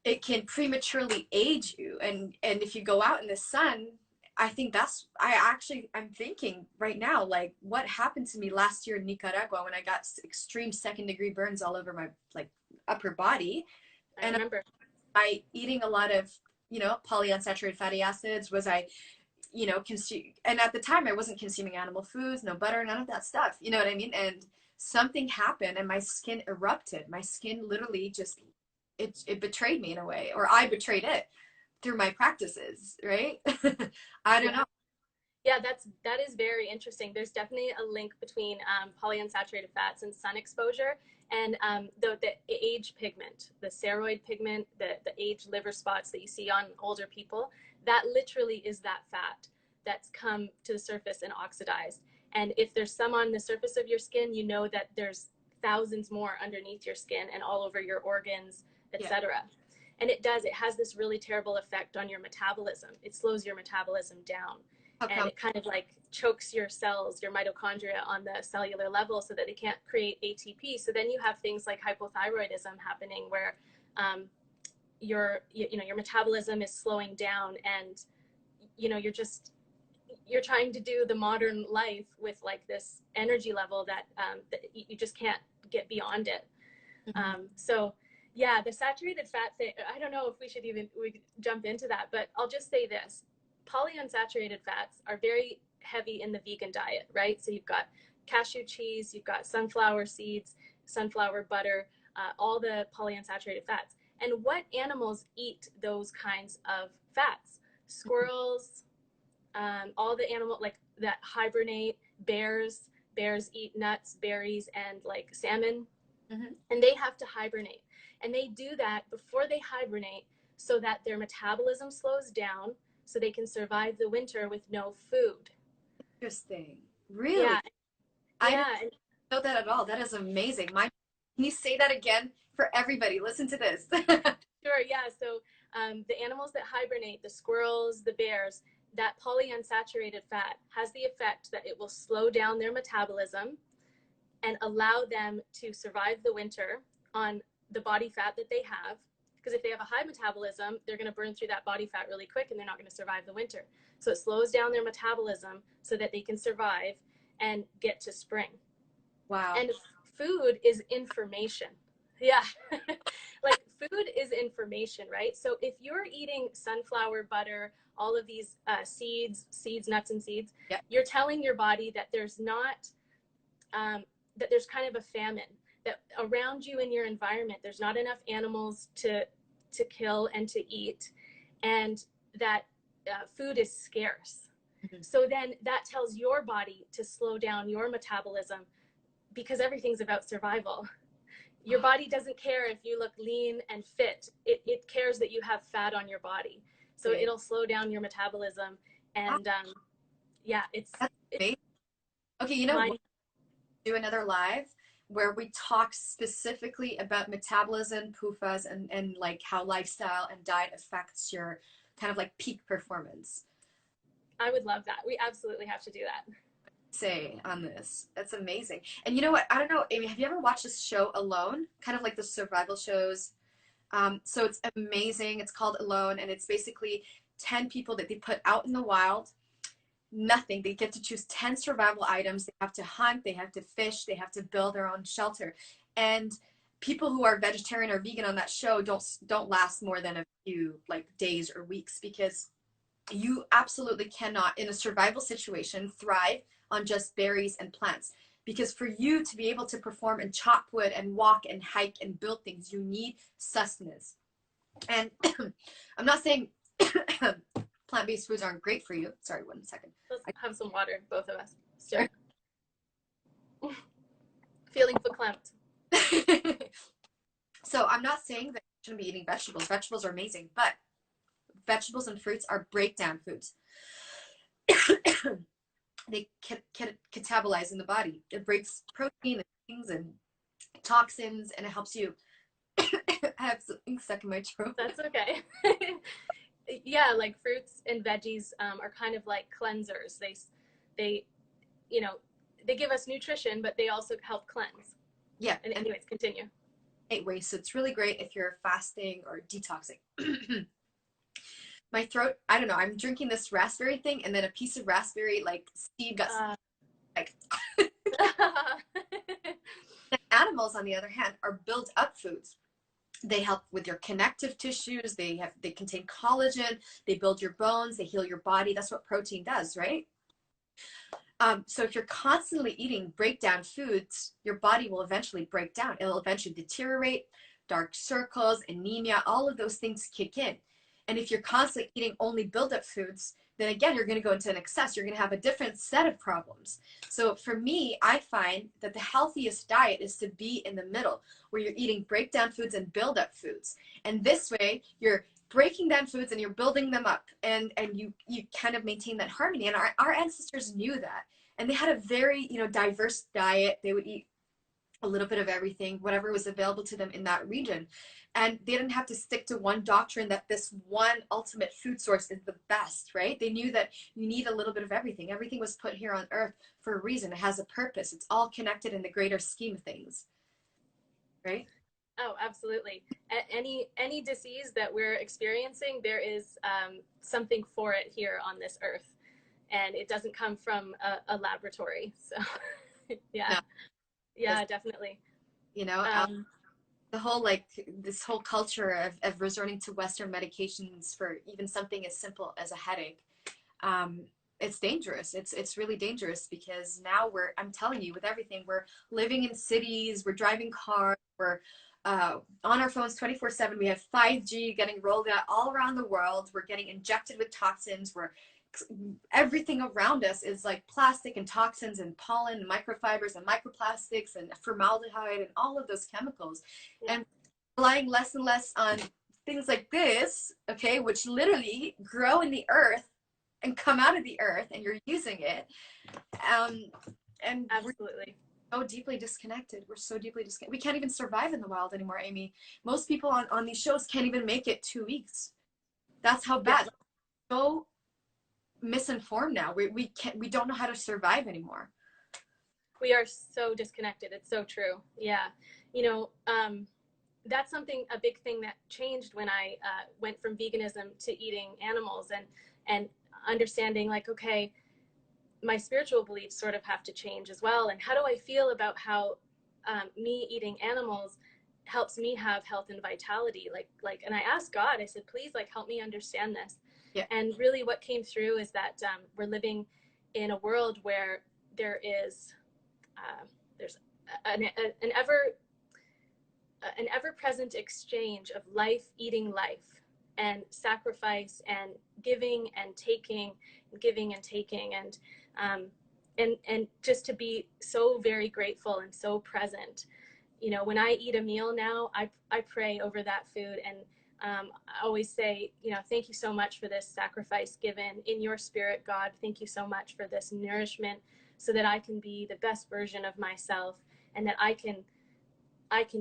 it can prematurely age you. And if you go out in the sun, I'm thinking right now, like, what happened to me last year in Nicaragua when I got extreme 2nd-degree burns all over my, like, upper body. I remember. I eating a lot of, polyunsaturated fatty acids. Was I, and at the time I wasn't consuming animal foods, no butter, none of that stuff. You know what I mean? And something happened and my skin erupted. My skin literally just, it betrayed me in a way, or I betrayed it through my practices, right? I don't know. Yeah, that is very interesting. There's definitely a link between polyunsaturated fats and sun exposure, and the age pigment, the ceroid pigment, the age liver spots that you see on older people. That literally is that fat that's come to the surface and oxidized. And if there's some on the surface of your skin, you know that there's thousands more underneath your skin and all over your organs, etc. Yeah. And it has this really terrible effect on your metabolism. It slows your metabolism down. Okay. And it kind of like chokes your cells, your mitochondria, on the cellular level so that they can't create ATP. So then you have things like hypothyroidism happening, where your metabolism is slowing down, and you're trying to do the modern life with like this energy level that you just can't get beyond it. Mhm. So yeah, the saturated fat thing, I don't know if we jump into that, but I'll just say this. Polyunsaturated fats are very heavy in the vegan diet, right? So you've got cashew cheese, you've got sunflower seeds, sunflower butter, all the polyunsaturated fats. And what animals eat those kinds of fats? Squirrels, all the animal like that hibernate, bears eat nuts, berries, and like salmon, Mhm. and they have to hibernate. And they do that before they hibernate so that their metabolism slows down so they can survive the winter with no food. Interesting. Really? Yeah, I didn't yeah, and know that at all. That is amazing. Can you say that again for everybody? Listen to this. sure, yeah. So the animals that hibernate, the squirrels, the bears, that polyunsaturated fat has the effect that it will slow down their metabolism and allow them to survive the winter on the body fat that they have. Because if they have a high metabolism, they're going to burn through that body fat really quick and they're not going to survive the winter. So it slows down their metabolism so that they can survive and get to spring. Wow. And food is information. Yeah. Like food is information, right? So if you're eating sunflower butter, all of these seeds, nuts, and seeds, Yeah. you're telling your body that there's not that there's kind of a famine, that around you in your environment there's not enough animals to kill and to eat, and that food is scarce. Mhm. So then that tells your body to slow down your metabolism because everything's about survival. Your body doesn't care if you look lean and fit. It cares that you have fat on your body. So Okay. it'll slow down your metabolism. Wow, And yeah, that's it's amazing. Okay, you know what? mind. Do another live where we talk specifically about metabolism, PUFAs, and like how lifestyle and diet affects your kind of like peak performance. I would love that. We absolutely have to do that. Say on this. That's amazing. And you know what? I don't know, Amy, have you ever watched this show Alone? Kind of like the survival shows. So it's amazing. It's called Alone, and it's basically 10 people that they put out in the wild. Nothing. They get to choose 10 survival items. They have to hunt, they have to fish, they have to build their own shelter. And people who are vegetarian or vegan on that show don't last more than a few like days or weeks, because you absolutely cannot in a survival situation thrive on just berries and plants, because for you to be able to perform and chop wood and walk and hike and build things, you need sustenance. And I'm not saying plant-based foods aren't great for you. Sorry, 1 second. Let's have some water, both of us. Still Sure. feeling verklempt. So I'm not saying that you shouldn't be eating vegetables. Vegetables are amazing, but vegetables and fruits are breakdown foods. They catabolize in the body. It breaks protein and things and toxins, and it helps you. I have something stuck in my throat. That's okay. Yeah, like fruits and veggies are kind of like cleansers. They, you know, they give us nutrition, but they also help cleanse. Yeah, And and anyways, continue. ways. So it's really great if you're fasting or detoxing. My throat, I don't know. I'm drinking this raspberry thing, and then a piece of raspberry like seed got Uh, like. Animals, on the other hand, are built up foods. They help with your connective tissues. They contain collagen. They build your bones. They heal your body. That's what protein does, right? So if you're constantly eating breakdown foods, your body will eventually break down. It'll eventually deteriorate, dark circles, anemia, all of those things kick in. And if you're constantly eating only build-up foods, then again, you're going to go into an excess. You're going to have a different set of problems. So for me, I find that the healthiest diet is to be in the middle, where you're eating breakdown foods and build-up foods. And this way, you're breaking down foods and you're building them up, and you kind of maintain that harmony. And our ancestors knew that, and they had a very diverse diet. They would eat a little bit of everything, whatever was available to them in that region, and they didn't have to stick to one doctrine that this one ultimate food source is the best, right? They knew that you need a little bit of everything was put here on earth for a reason. It has a purpose. It's all connected in the greater scheme of things, right? oh, absolutely. Any disease that we're experiencing, there is something for it here on this earth, and it doesn't come from a laboratory. So, yeah, No, yeah, definitely. you know, Um, the whole like this whole culture of resorting to Western medications for even something as simple as a headache. um, it's dangerous. It's really dangerous because now I'm telling you, with everything, we're living in cities, we're driving cars, we're on our phones 24/7. We have 5G getting rolled out all around the world. We're getting injected with toxins. Everything around us is like plastic and toxins and pollen and microfibers and microplastics and formaldehyde and all of those chemicals. yeah. And relying less and less on things like this, okay, which literally grow in the earth and come out of the earth, and you're using it. Um, and we're Absolutely. so deeply disconnected. We're so deeply disconnected. We can't even survive in the wild anymore, Amy. Most people on these shows can't even make it 2 weeks. That's how Yeah. bad. Like, so misinformed now. We don't know how to survive anymore. We are so disconnected. It's so true. Yeah. You know, that's something, a big thing that changed when I went from veganism to eating animals, and understanding like, okay, my spiritual beliefs sort of have to change as well. And how do I feel about how me eating animals helps me have health and vitality? And I asked God, I said, please, like, help me understand this. Yeah. And really what came through is that we're living in a world where there is, there's an ever-present exchange of life eating life, and sacrifice and giving and taking, giving and taking, and just to be so very grateful and so present. You know, when I eat a meal now, I pray over that food, and I always say, you know, thank you so much for this sacrifice given in your spirit, God. Thank you so much for this nourishment, so that I can be the best version of myself, and that I can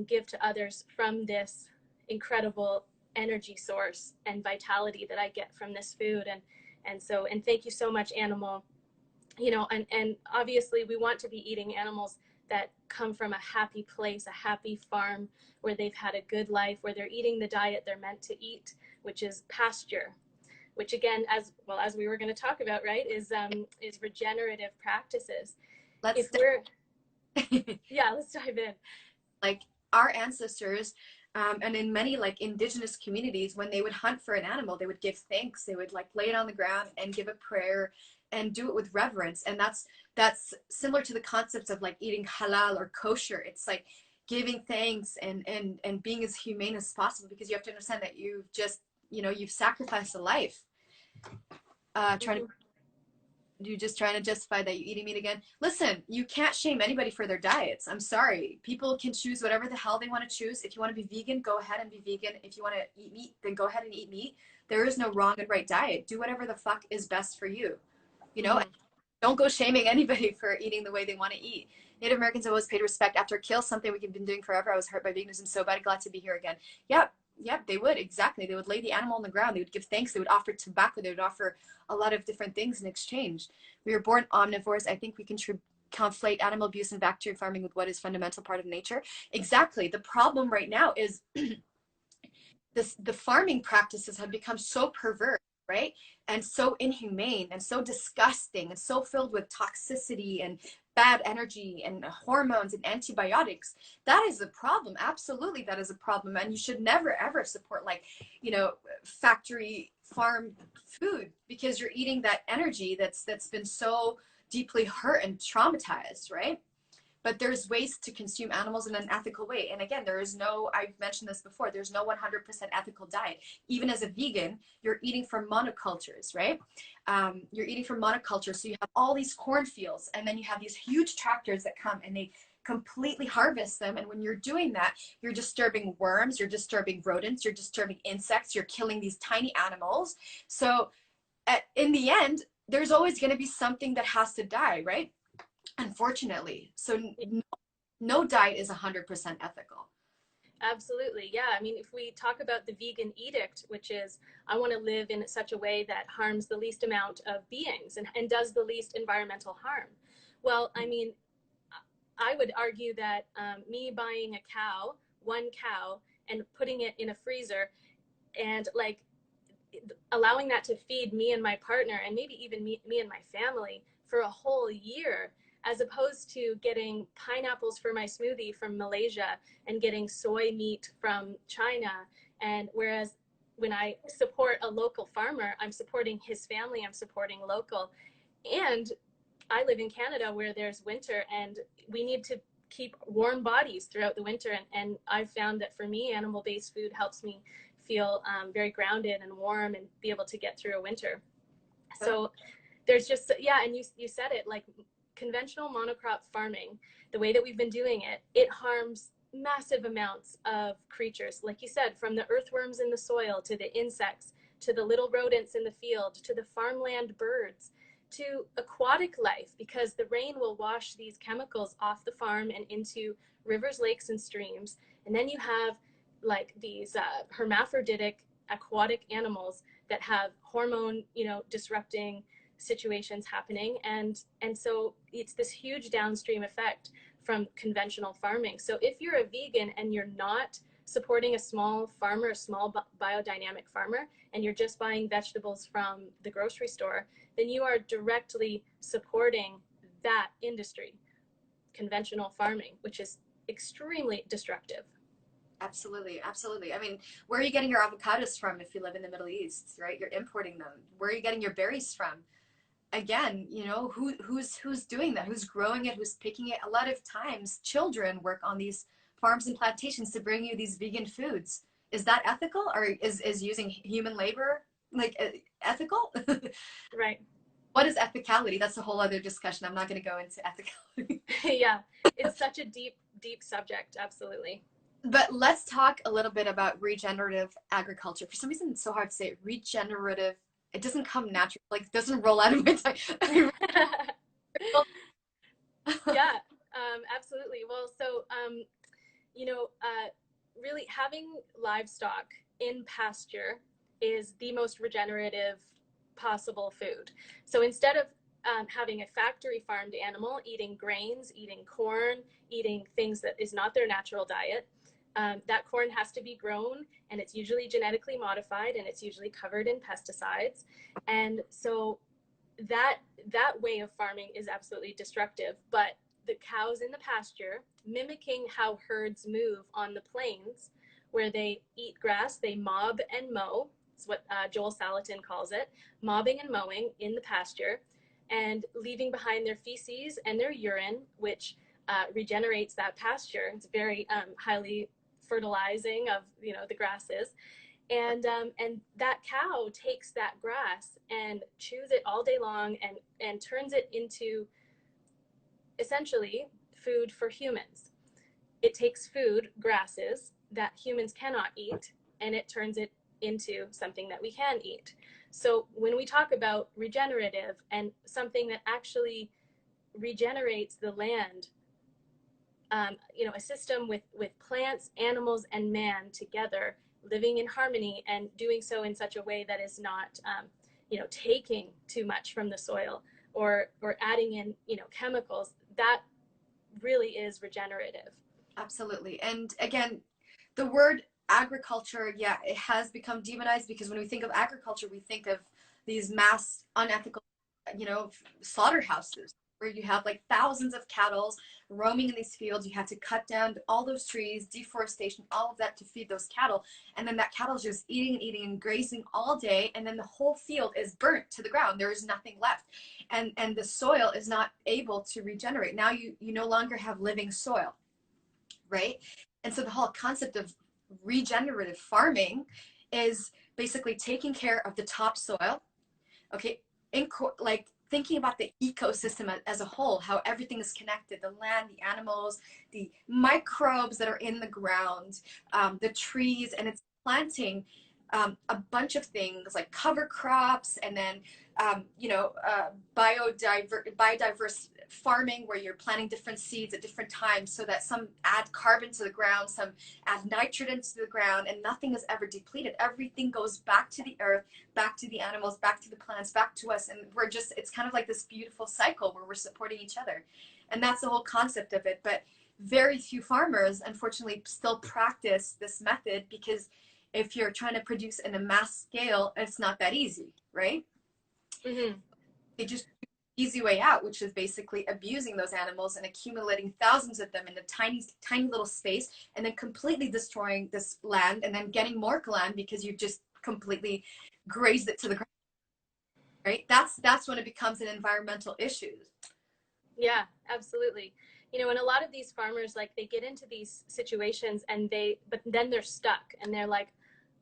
give to others from this incredible energy source and vitality that I get from this food. And thank you so much, animal. You know, and obviously we want to be eating animals that come from a happy place, a happy farm, where they've had a good life, where they're eating the diet they're meant to eat, which is pasture, which again, as well as we were going to talk about, right, is regenerative practices. Let's If we're Yeah, let's dive in. like our ancestors, and in many like indigenous communities, when they would hunt for an animal, they would give thanks. They would like lay it on the ground and give a prayer and do it with reverence. And that's similar to the concepts of like eating halal or kosher. It's like giving thanks and being as humane as possible, because you have to understand that you've just, you've sacrificed a life. Trying to Mm-hmm. You just trying to justify that you eating meat again. Listen, you can't shame anybody for their diets. I'm sorry. People can choose whatever the hell they want to choose. If you want to be vegan, go ahead and be vegan. If you want to eat meat, then go ahead and eat meat. There is no wrong and right diet. Do whatever the fuck is best for you. You know, Mm-hmm. don't go shaming anybody for eating the way they want to eat. Native Americans have always paid respect after kill, something we've been doing forever. I was hurt by veganism so bad, glad to be here again. Yep, they would. Exactly. They would lay the animal on the ground. They would give thanks. They would offer tobacco. They would offer a lot of different things in exchange. We were born omnivores. I think we can conflate animal abuse and bacteria farming with what is fundamental part of nature. Exactly. The problem right now is the farming practices have become so perverse, right? And so inhumane and so disgusting and so filled with toxicity and bad energy and hormones and antibiotics. That is a problem. Absolutely, that is a problem. And you should never ever support like, factory farm food, because you're eating that energy that's been so deeply hurt and traumatized, right? But there's ways to consume animals in an ethical way. And again, I've mentioned this before, there's no 100% ethical diet. Even as a vegan, you're eating from monocultures, right? You're eating from monocultures. So you have all these cornfields, and then you have these huge tractors that come and they completely harvest them. And when you're doing that, you're disturbing worms, you're disturbing rodents, you're disturbing insects, you're killing these tiny animals. So in the end, there's always going to be something that has to die, right? Unfortunately. So no diet is 100% ethical. Absolutely. Yeah. I mean, if we talk about the vegan edict, which is, I want to live in such a way that harms the least amount of beings, and does the least environmental harm. Well, I mean, I would argue that me buying a cow, one cow, and putting it in a freezer, and like allowing that to feed me and my partner, and maybe even me and my family for a whole year, as opposed to getting pineapples for my smoothie from Malaysia and getting soy meat from China. And whereas when I support a local farmer, I'm supporting his family, I'm supporting local. And I live in Canada where there's winter and we need to keep warm bodies throughout the winter. And I've found that for me, animal-based food helps me feel very grounded and warm and be able to get through a winter. So there's just, yeah, and you said it, like conventional monocrop farming, the way that we've been doing it, it harms massive amounts of creatures. Like you said, from the earthworms in the soil to the insects, to the little rodents in the field, to the farmland birds, to aquatic life, because the rain will wash these chemicals off the farm and into rivers, lakes, and streams. And then you have like these hermaphroditic aquatic animals that have hormone, disrupting situations happening. And so it's this huge downstream effect from conventional farming. So if you're a vegan and you're not supporting a small farmer, a small biodynamic farmer, and you're just buying vegetables from the grocery store, then you are directly supporting that industry, conventional farming, which is extremely destructive. Absolutely, absolutely. I mean, where are you getting your avocados from if you live in the Middle East, right? You're importing them. Where are you getting your berries from? Again, who's doing that? Who's growing it? Who's picking it? A lot of times, children work on these farms and plantations to bring you these vegan foods. Is that ethical, or is using human labor like ethical? Right. What is ethicality? That's a whole other discussion. I'm not going to go into ethicality. Yeah, it's such a deep, deep subject. Absolutely. But let's talk a little bit about regenerative agriculture. For some reason, it's so hard to say regenerative. It doesn't come natural, like it doesn't roll out of my tongue. Yeah, absolutely. Well, so, really having livestock in pasture is the most regenerative possible food. So instead of having a factory farmed animal eating grains, eating corn, eating things that is not their natural diet, that corn has to be grown, and it's usually genetically modified, and it's usually covered in pesticides. And so that way of farming is absolutely destructive. But the cows in the pasture, mimicking how herds move on the plains, where they eat grass, they mob and mow. It's what Joel Salatin calls it, mobbing and mowing in the pasture, and leaving behind their feces and their urine, which regenerates that pasture. It's very highly fertilizing of the grasses, and that cow takes that grass and chews it all day long and turns it into essentially food for humans. It takes food, grasses that humans cannot eat, and it turns it into something that we can eat. So when we talk about regenerative and something that actually regenerates the land, a system with plants, animals, and man together, living in harmony and doing so in such a way that is not, taking too much from the soil or adding in, chemicals, that really is regenerative. Absolutely. And again, the word agriculture, yeah, it has become demonized because when we think of agriculture, we think of these mass unethical, slaughterhouses where you have like thousands of cattle roaming in these fields. You have to cut down all those trees, deforestation, all of that to feed those cattle. And then that cattle is just eating and eating and grazing all day. And then the whole field is burnt to the ground. There is nothing left. And the soil is not able to regenerate. Now you no longer have living soil, right? And so the whole concept of regenerative farming is basically taking care of the topsoil, okay, like thinking about the ecosystem as a whole, how everything is connected, the land, the animals, the microbes that are in the ground, the trees, and it's planting a bunch of things like cover crops, and then biodiverse farming where you're planting different seeds at different times so that some add carbon to the ground, some add nitrogen to the ground, and nothing is ever depleted. Everything goes back to the earth, back to the animals, back to the plants, back to us, and it's kind of like this beautiful cycle where we're supporting each other. And that's the whole concept of it. But very few farmers, unfortunately, still practice this method because if you're trying to produce in a mass scale, it's not that easy, right? Mm-hmm. They just easy way out, which is basically abusing those animals and accumulating thousands of them in a tiny, tiny little space, and then completely destroying this land, and then getting more land because you just completely grazed it to the ground. Right? That's when it becomes an environmental issue. Yeah, absolutely. You know, and a lot of these farmers, like, they get into these situations and but then they're stuck and they're like,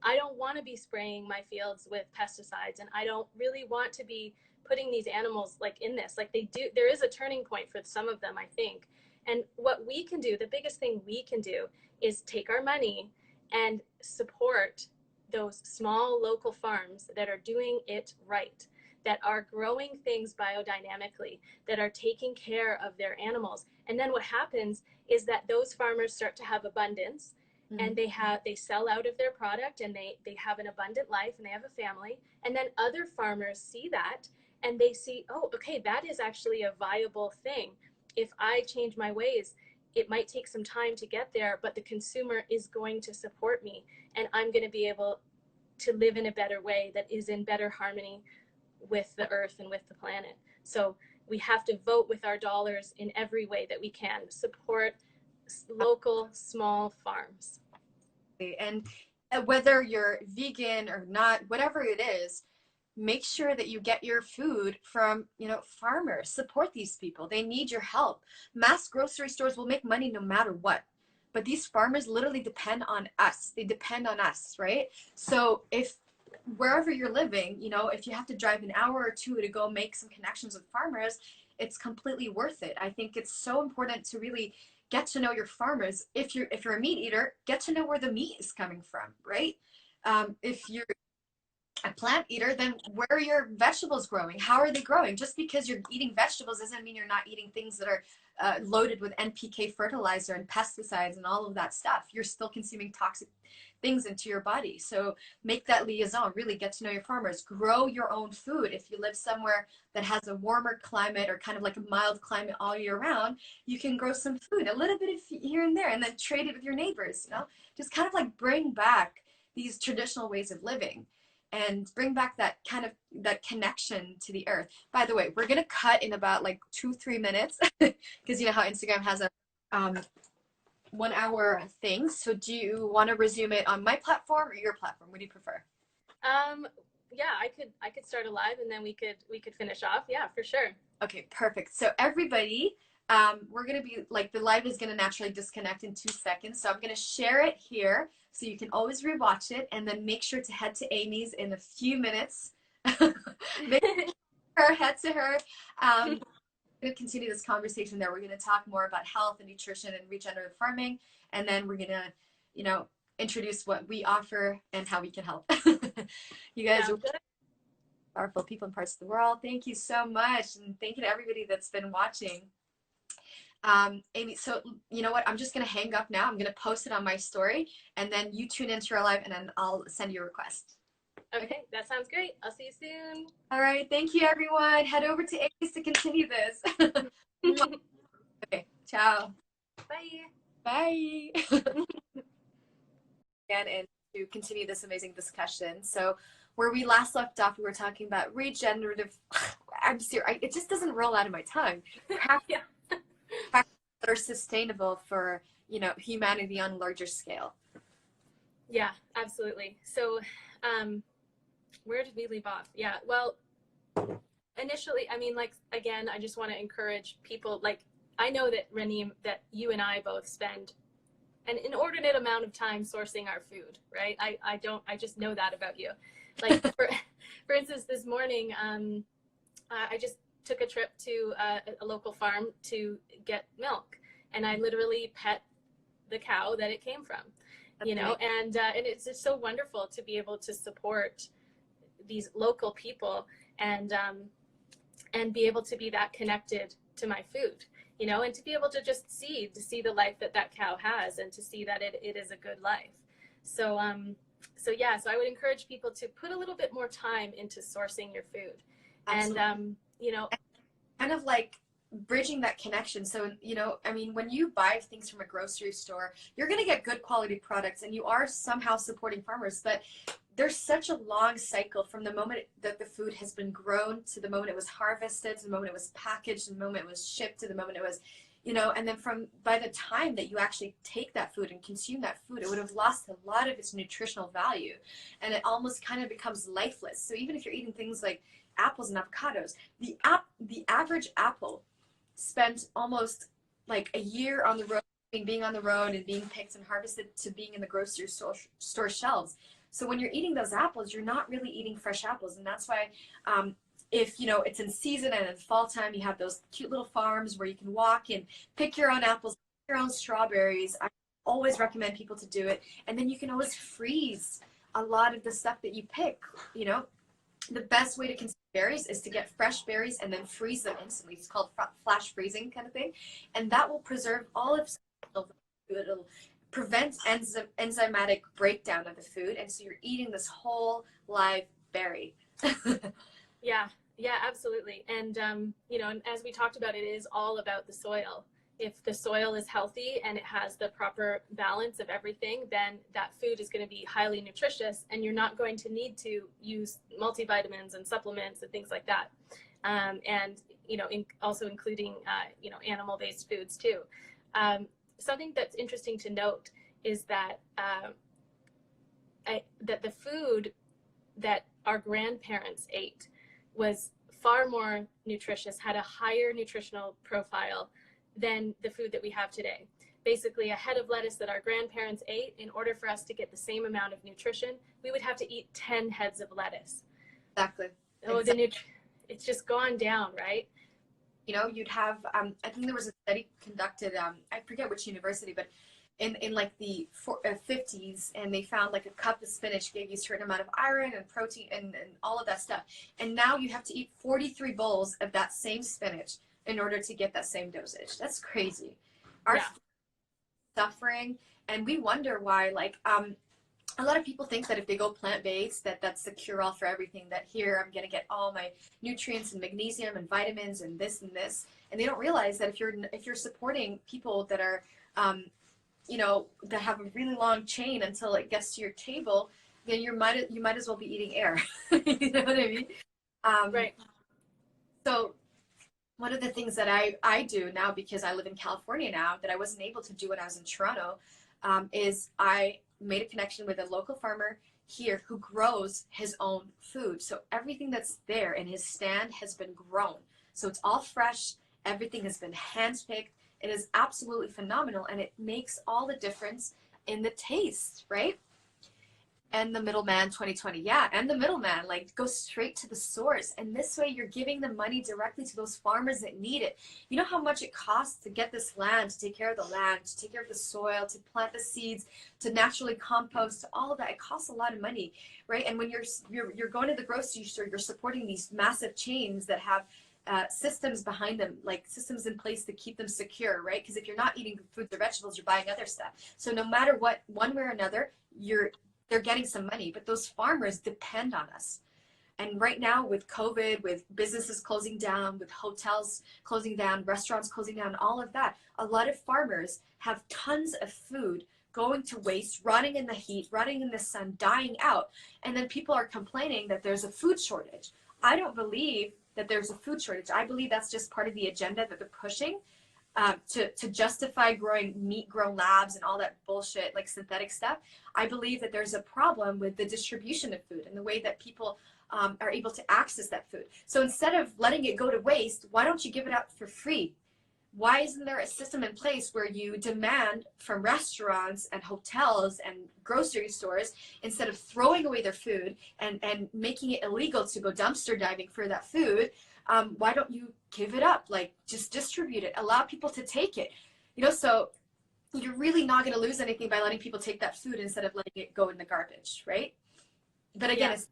I don't want to be spraying my fields with pesticides, and I don't really want to be putting these animals like in this. Like, they do, there is a turning point for some of them, I think. And what we can do, the biggest thing we can do, is take our money and support those small local farms that are doing it right, that are growing things biodynamically, that are taking care of their animals. And then what happens is that those farmers start to have abundance, and they sell out of their product, and they have an abundant life, and they have a family. And then other farmers see that, and they see, oh, okay, that is actually a viable thing. If I change my ways, it might take some time to get there, but the consumer is going to support me, and I'm going to be able to live in a better way that is in better harmony with the earth and with the planet. So we have to vote with our dollars in every way that we can. Support local small farms. And whether you're vegan or not, whatever it is, make sure that you get your food from, farmers. Support these people. They need your help. Mass grocery stores will make money no matter what. But these farmers literally depend on us. They depend on us, right? So if wherever you're living, if you have to drive an hour or two to go make some connections with farmers, it's completely worth it. I think it's so important to really get to know your farmers. If you're a meat eater, get to know where the meat is coming from, right? If you're a plant eater, then where are your vegetables growing? How are they growing? Just because you're eating vegetables doesn't mean you're not eating things that are loaded with NPK fertilizer and pesticides and all of that stuff. You're still consuming toxic things into your body. So make that liaison, really get to know your farmers, grow your own food. If you live somewhere that has a warmer climate or kind of like a mild climate all year round, you can grow some food, a little bit of here and there, and then trade it with your neighbors, just kind of like bring back these traditional ways of living and bring back that kind of that connection to the earth. By the way, we're going to cut in about like 2-3 minutes because you know how Instagram has a 1 hour thing. So do you want to resume it on my platform or your platform? What do you prefer? Yeah, I could start a live and then we could finish off. Yeah, for sure. Okay, perfect. So everybody, we're going to be like, the live is going to naturally disconnect in 2 seconds. So I'm going to share it here so you can always rewatch it, and then make sure to head to Amy's in a few minutes. Head to her. We're going to continue this conversation there. We're going to talk more about health and nutrition and regenerative farming. And then we're going to, introduce what we offer and how we can help. You guys are powerful people in parts of the world. Thank you so much. And thank you to everybody that's been watching. Amy, so you know what? I'm just going to hang up now. I'm going to post it on my story, and then you tune into our live, and then I'll send you a request. Okay, that sounds great. I'll see you soon. All right. Thank you, everyone. Head over to Amy's to continue this. Okay. Ciao. Bye. Bye. And to continue this amazing discussion. So where we last left off, we were talking about regenerative. I'm serious. It just doesn't roll out of my tongue. Yeah. That are sustainable for humanity on a larger scale. Yeah, absolutely. So where did we leave off? Yeah, well, initially, I mean, like, again, I just want to encourage people. Like, I know that Reneem, that you and I both spend an inordinate amount of time sourcing our food, right? I just know that about you. Like, for instance, this morning, I just took a trip to a local farm to get milk, and I literally pet the cow that it came from. That's great. And it's just so wonderful to be able to support these local people and be able to be that connected to my food, and to be able to just see the life that cow has, and to see that it is a good life. So yeah, so I would encourage people to put a little bit more time into sourcing your food. Absolutely. And kind of like bridging that connection. So, I mean, when you buy things from a grocery store, you're going to get good quality products, and you are somehow supporting farmers, but there's such a long cycle from the moment that the food has been grown to the moment it was harvested, to the moment it was packaged, to the moment it was shipped, to the moment it was, and then from by the time that you actually take that food and consume that food, it would have lost a lot of its nutritional value, and it almost kind of becomes lifeless. So even if you're eating things like apples and avocados, the average apple spent almost like a year on the road, being on the road and being picked and harvested, to being in the grocery store shelves. So when you're eating those apples, you're not really eating fresh apples. And that's why if it's in season and in fall time, you have those cute little farms where you can walk and pick your own apples, pick your own strawberries. I always recommend people to do it. And then you can always freeze a lot of the stuff that you pick. The best way to consume berries is to get fresh berries and then freeze them instantly. It's called flash freezing kind of thing. And that will preserve all of it'll prevent enzymatic breakdown of the food. And so you're eating this whole live berry. Yeah, absolutely. And, and as we talked about, it is all about the soil. If the soil is healthy and it has the proper balance of everything, then that food is going to be highly nutritious, and you're not going to need to use multivitamins and supplements and things like that. And, also including, animal-based foods too. Something that's interesting to note is that that the food that our grandparents ate was far more nutritious, had a higher nutritional profile than the food that we have today. Basically, a head of lettuce that our grandparents ate, in order for us to get the same amount of nutrition, we would have to eat 10 heads of lettuce. Exactly. It's just gone down, right? You'd have, I think there was a study conducted, I forget which university, but in like the 50s, and they found like a cup of spinach gave you a certain amount of iron and protein and all of that stuff. And now you have to eat 43 bowls of that same spinach in order to get that same dosage. That's crazy. Our suffering, and we wonder why, like, a lot of people think that if they go plant-based, that's the cure-all for everything, that here I'm going to get all my nutrients and magnesium and vitamins and this, and they don't realize that if you're supporting people that are that have a really long chain until it gets to your table, then you might as well be eating air. You know what I mean? Right. So one of the things that I do now, because I live in California now, that I wasn't able to do when I was in Toronto, is I made a connection with a local farmer here who grows his own food. So everything that's there in his stand has been grown. So it's all fresh. Everything has been hand-picked. It is absolutely phenomenal, and it makes all the difference in the taste, right? And the middleman 2020, and the middleman, like, go straight to the source. And this way you're giving the money directly to those farmers that need it. You know how much it costs to get this land, to take care of the land, to take care of the soil, to plant the seeds, to naturally compost, all of that. It costs a lot of money, right? And when you're going to the grocery store, you're supporting these massive chains that have systems behind them, like systems in place to keep them secure, right? Because if you're not eating fruits or vegetables, you're buying other stuff. So no matter what, one way or another, they're getting some money, but those farmers depend on us. And right now with COVID, with businesses closing down, with hotels closing down, restaurants closing down, all of that, a lot of farmers have tons of food going to waste, rotting in the heat, rotting in the sun, dying out. And then people are complaining that there's a food shortage. I don't believe that there's a food shortage. I believe that's just part of the agenda that they're pushing to justify growing meat-grown labs and all that bullshit, like synthetic stuff. I believe that there's a problem with the distribution of food and the way that people are able to access that food. So instead of letting it go to waste, why don't you give it out for free? Why isn't there a system in place where you demand from restaurants and hotels and grocery stores, instead of throwing away their food and making it illegal to go dumpster diving for that food, why don't you give it up? Like, just distribute it, allow people to take it, so you're really not going to lose anything by letting people take that food instead of letting it go in the garbage, right? But again, it's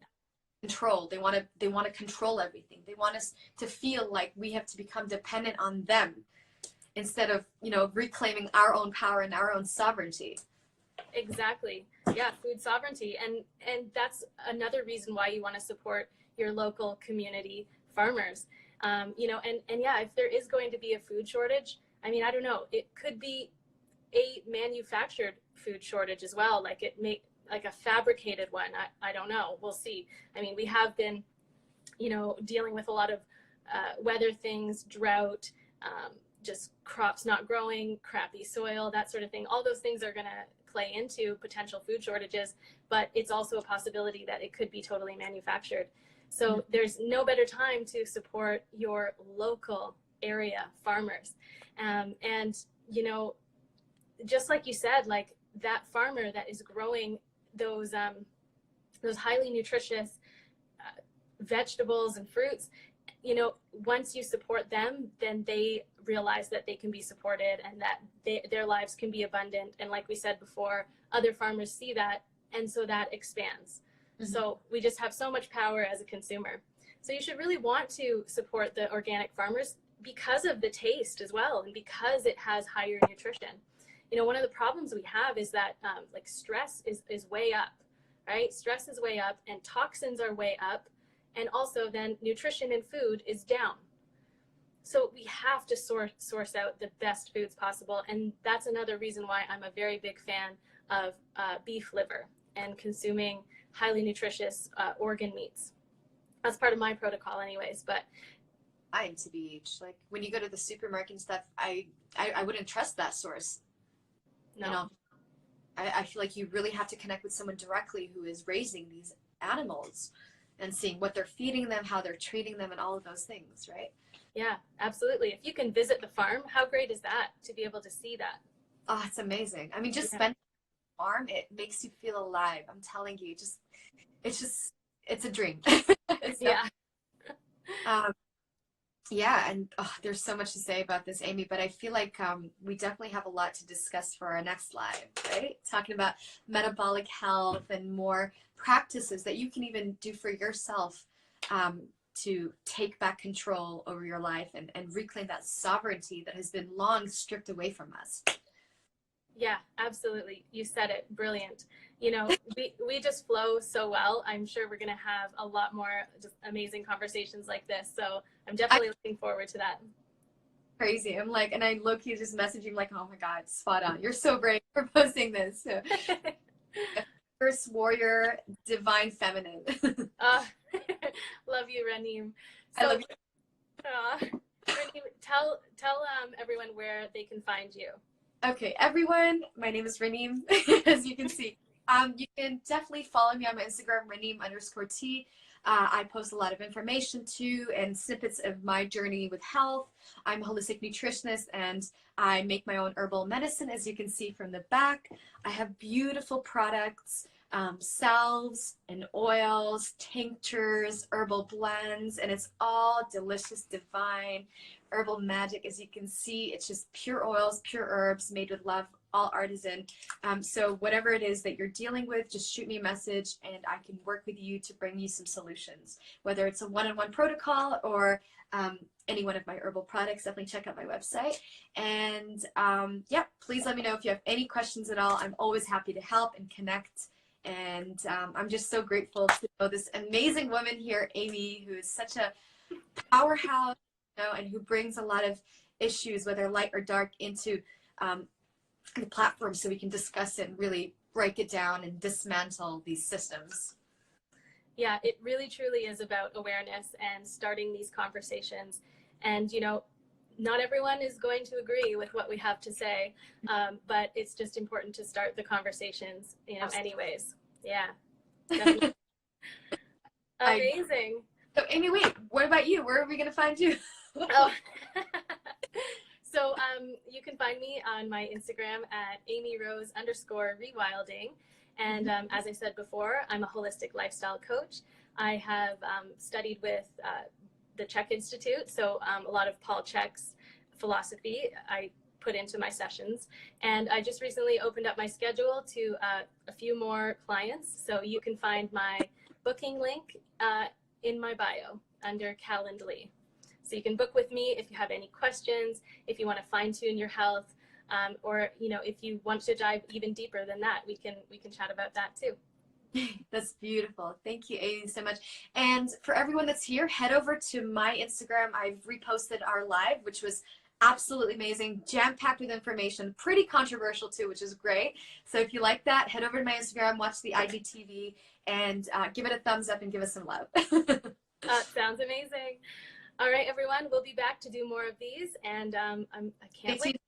control. They want to control everything. They want us to feel like we have to become dependent on them, instead of, reclaiming our own power and our own sovereignty. Exactly. Yeah, food sovereignty. And that's another reason why you want to support your local community farmers. And if there is going to be a food shortage, I don't know, it could be a manufactured food shortage as well. Like like a fabricated one. I don't know. We'll see. I mean, we have been, dealing with a lot of weather things, drought, just crops not growing, crappy soil, that sort of thing. All those things are going to play into potential food shortages, but it's also a possibility that it could be totally manufactured. So there's no better time to support your local area farmers. And, just like you said, like that farmer that is growing those highly nutritious vegetables and fruits, once you support them, then they realize that they can be supported and that their lives can be abundant. And like we said before, other farmers see that, and so that expands. So we just have so much power as a consumer. So you should really want to support the organic farmers because of the taste as well, and because it has higher nutrition. One of the problems we have is that like stress is way up, right? Stress is way up and toxins are way up. And also then nutrition in food is down. So we have to source out the best foods possible. And that's another reason why I'm a very big fan of beef liver and consuming highly nutritious organ meats. That's part of my protocol anyways, but I'm TBH. Like when you go to the supermarket and stuff, I wouldn't trust that source. no. I feel like you really have to connect with someone directly who is raising these animals and seeing what they're feeding them, how they're treating them, and all of those things, right? Yeah, absolutely. If you can visit the farm, how great is that to be able to see that? Oh, it's amazing. I mean, just spending on the farm, it makes you feel alive. I'm telling you, it's a dream. Yeah, and there's so much to say about this, Amy, but I feel like we definitely have a lot to discuss for our next live, right? Talking about metabolic health and more practices that you can even do for yourself to take back control over your life and reclaim that sovereignty that has been long stripped away from us. Yeah, absolutely. You said it. Brilliant. We just flow so well. I'm sure we're going to have a lot more just amazing conversations like this. So I'm definitely looking forward to that. Crazy. I'm like, and I low-key just messaging like, oh my God, spot on. You're so brave for posting this. So. First warrior, divine feminine. Love you, Ranim. So, I love you. Ranim, tell everyone where they can find you. Okay, everyone, my name is Ranim, as you can see. You can definitely follow me on my Instagram, Ranim_T. I post a lot of information too and snippets of my journey with health. I'm a holistic nutritionist and I make my own herbal medicine, as you can see from the back. I have beautiful products, salves and oils, tinctures, herbal blends, and it's all delicious, divine herbal magic. As you can see, it's just pure oils, pure herbs made with love, all artisan. So whatever it is that you're dealing with, just shoot me a message and I can work with you to bring you some solutions. Whether it's a one-on-one protocol or any one of my herbal products, definitely check out my website. And yeah, please let me know if you have any questions at all. I'm always happy to help and connect. And I'm just so grateful to know this amazing woman here, Amy, who is such a powerhouse, and who brings a lot of issues, whether light or dark, into the platform so we can discuss it and really break it down and dismantle these systems. Yeah, it really truly is about awareness and starting these conversations. And, not everyone is going to agree with what we have to say, but it's just important to start the conversations, anyways. Yeah. Definitely. Amazing. So Amy, wait, what about you? Where are we going to find you? Oh. So you can find me on my Instagram at AmyRose_rewilding. And as I said before, I'm a holistic lifestyle coach. I have studied with the Chek Institute, so a lot of Paul Chek's philosophy I put into my sessions. And I just recently opened up my schedule to a few more clients. So you can find my booking link in my bio under Calendly. So you can book with me if you have any questions, if you want to fine tune your health, or if you want to dive even deeper than that, we can chat about that too. That's beautiful. Thank you, Amy, so much. And for everyone that's here, head over to my Instagram. I've reposted our live, which was Absolutely amazing, jam-packed with information, pretty controversial too, which is great. So if you like that, head over to my Instagram, watch the IGTV, and give it a thumbs up and give us some love. Sounds amazing. All right, everyone, we'll be back to do more of these, and I can't wait.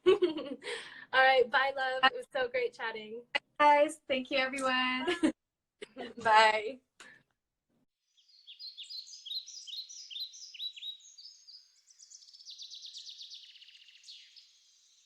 All right, bye, love. It was so great chatting. Guys, thank you, everyone. Bye.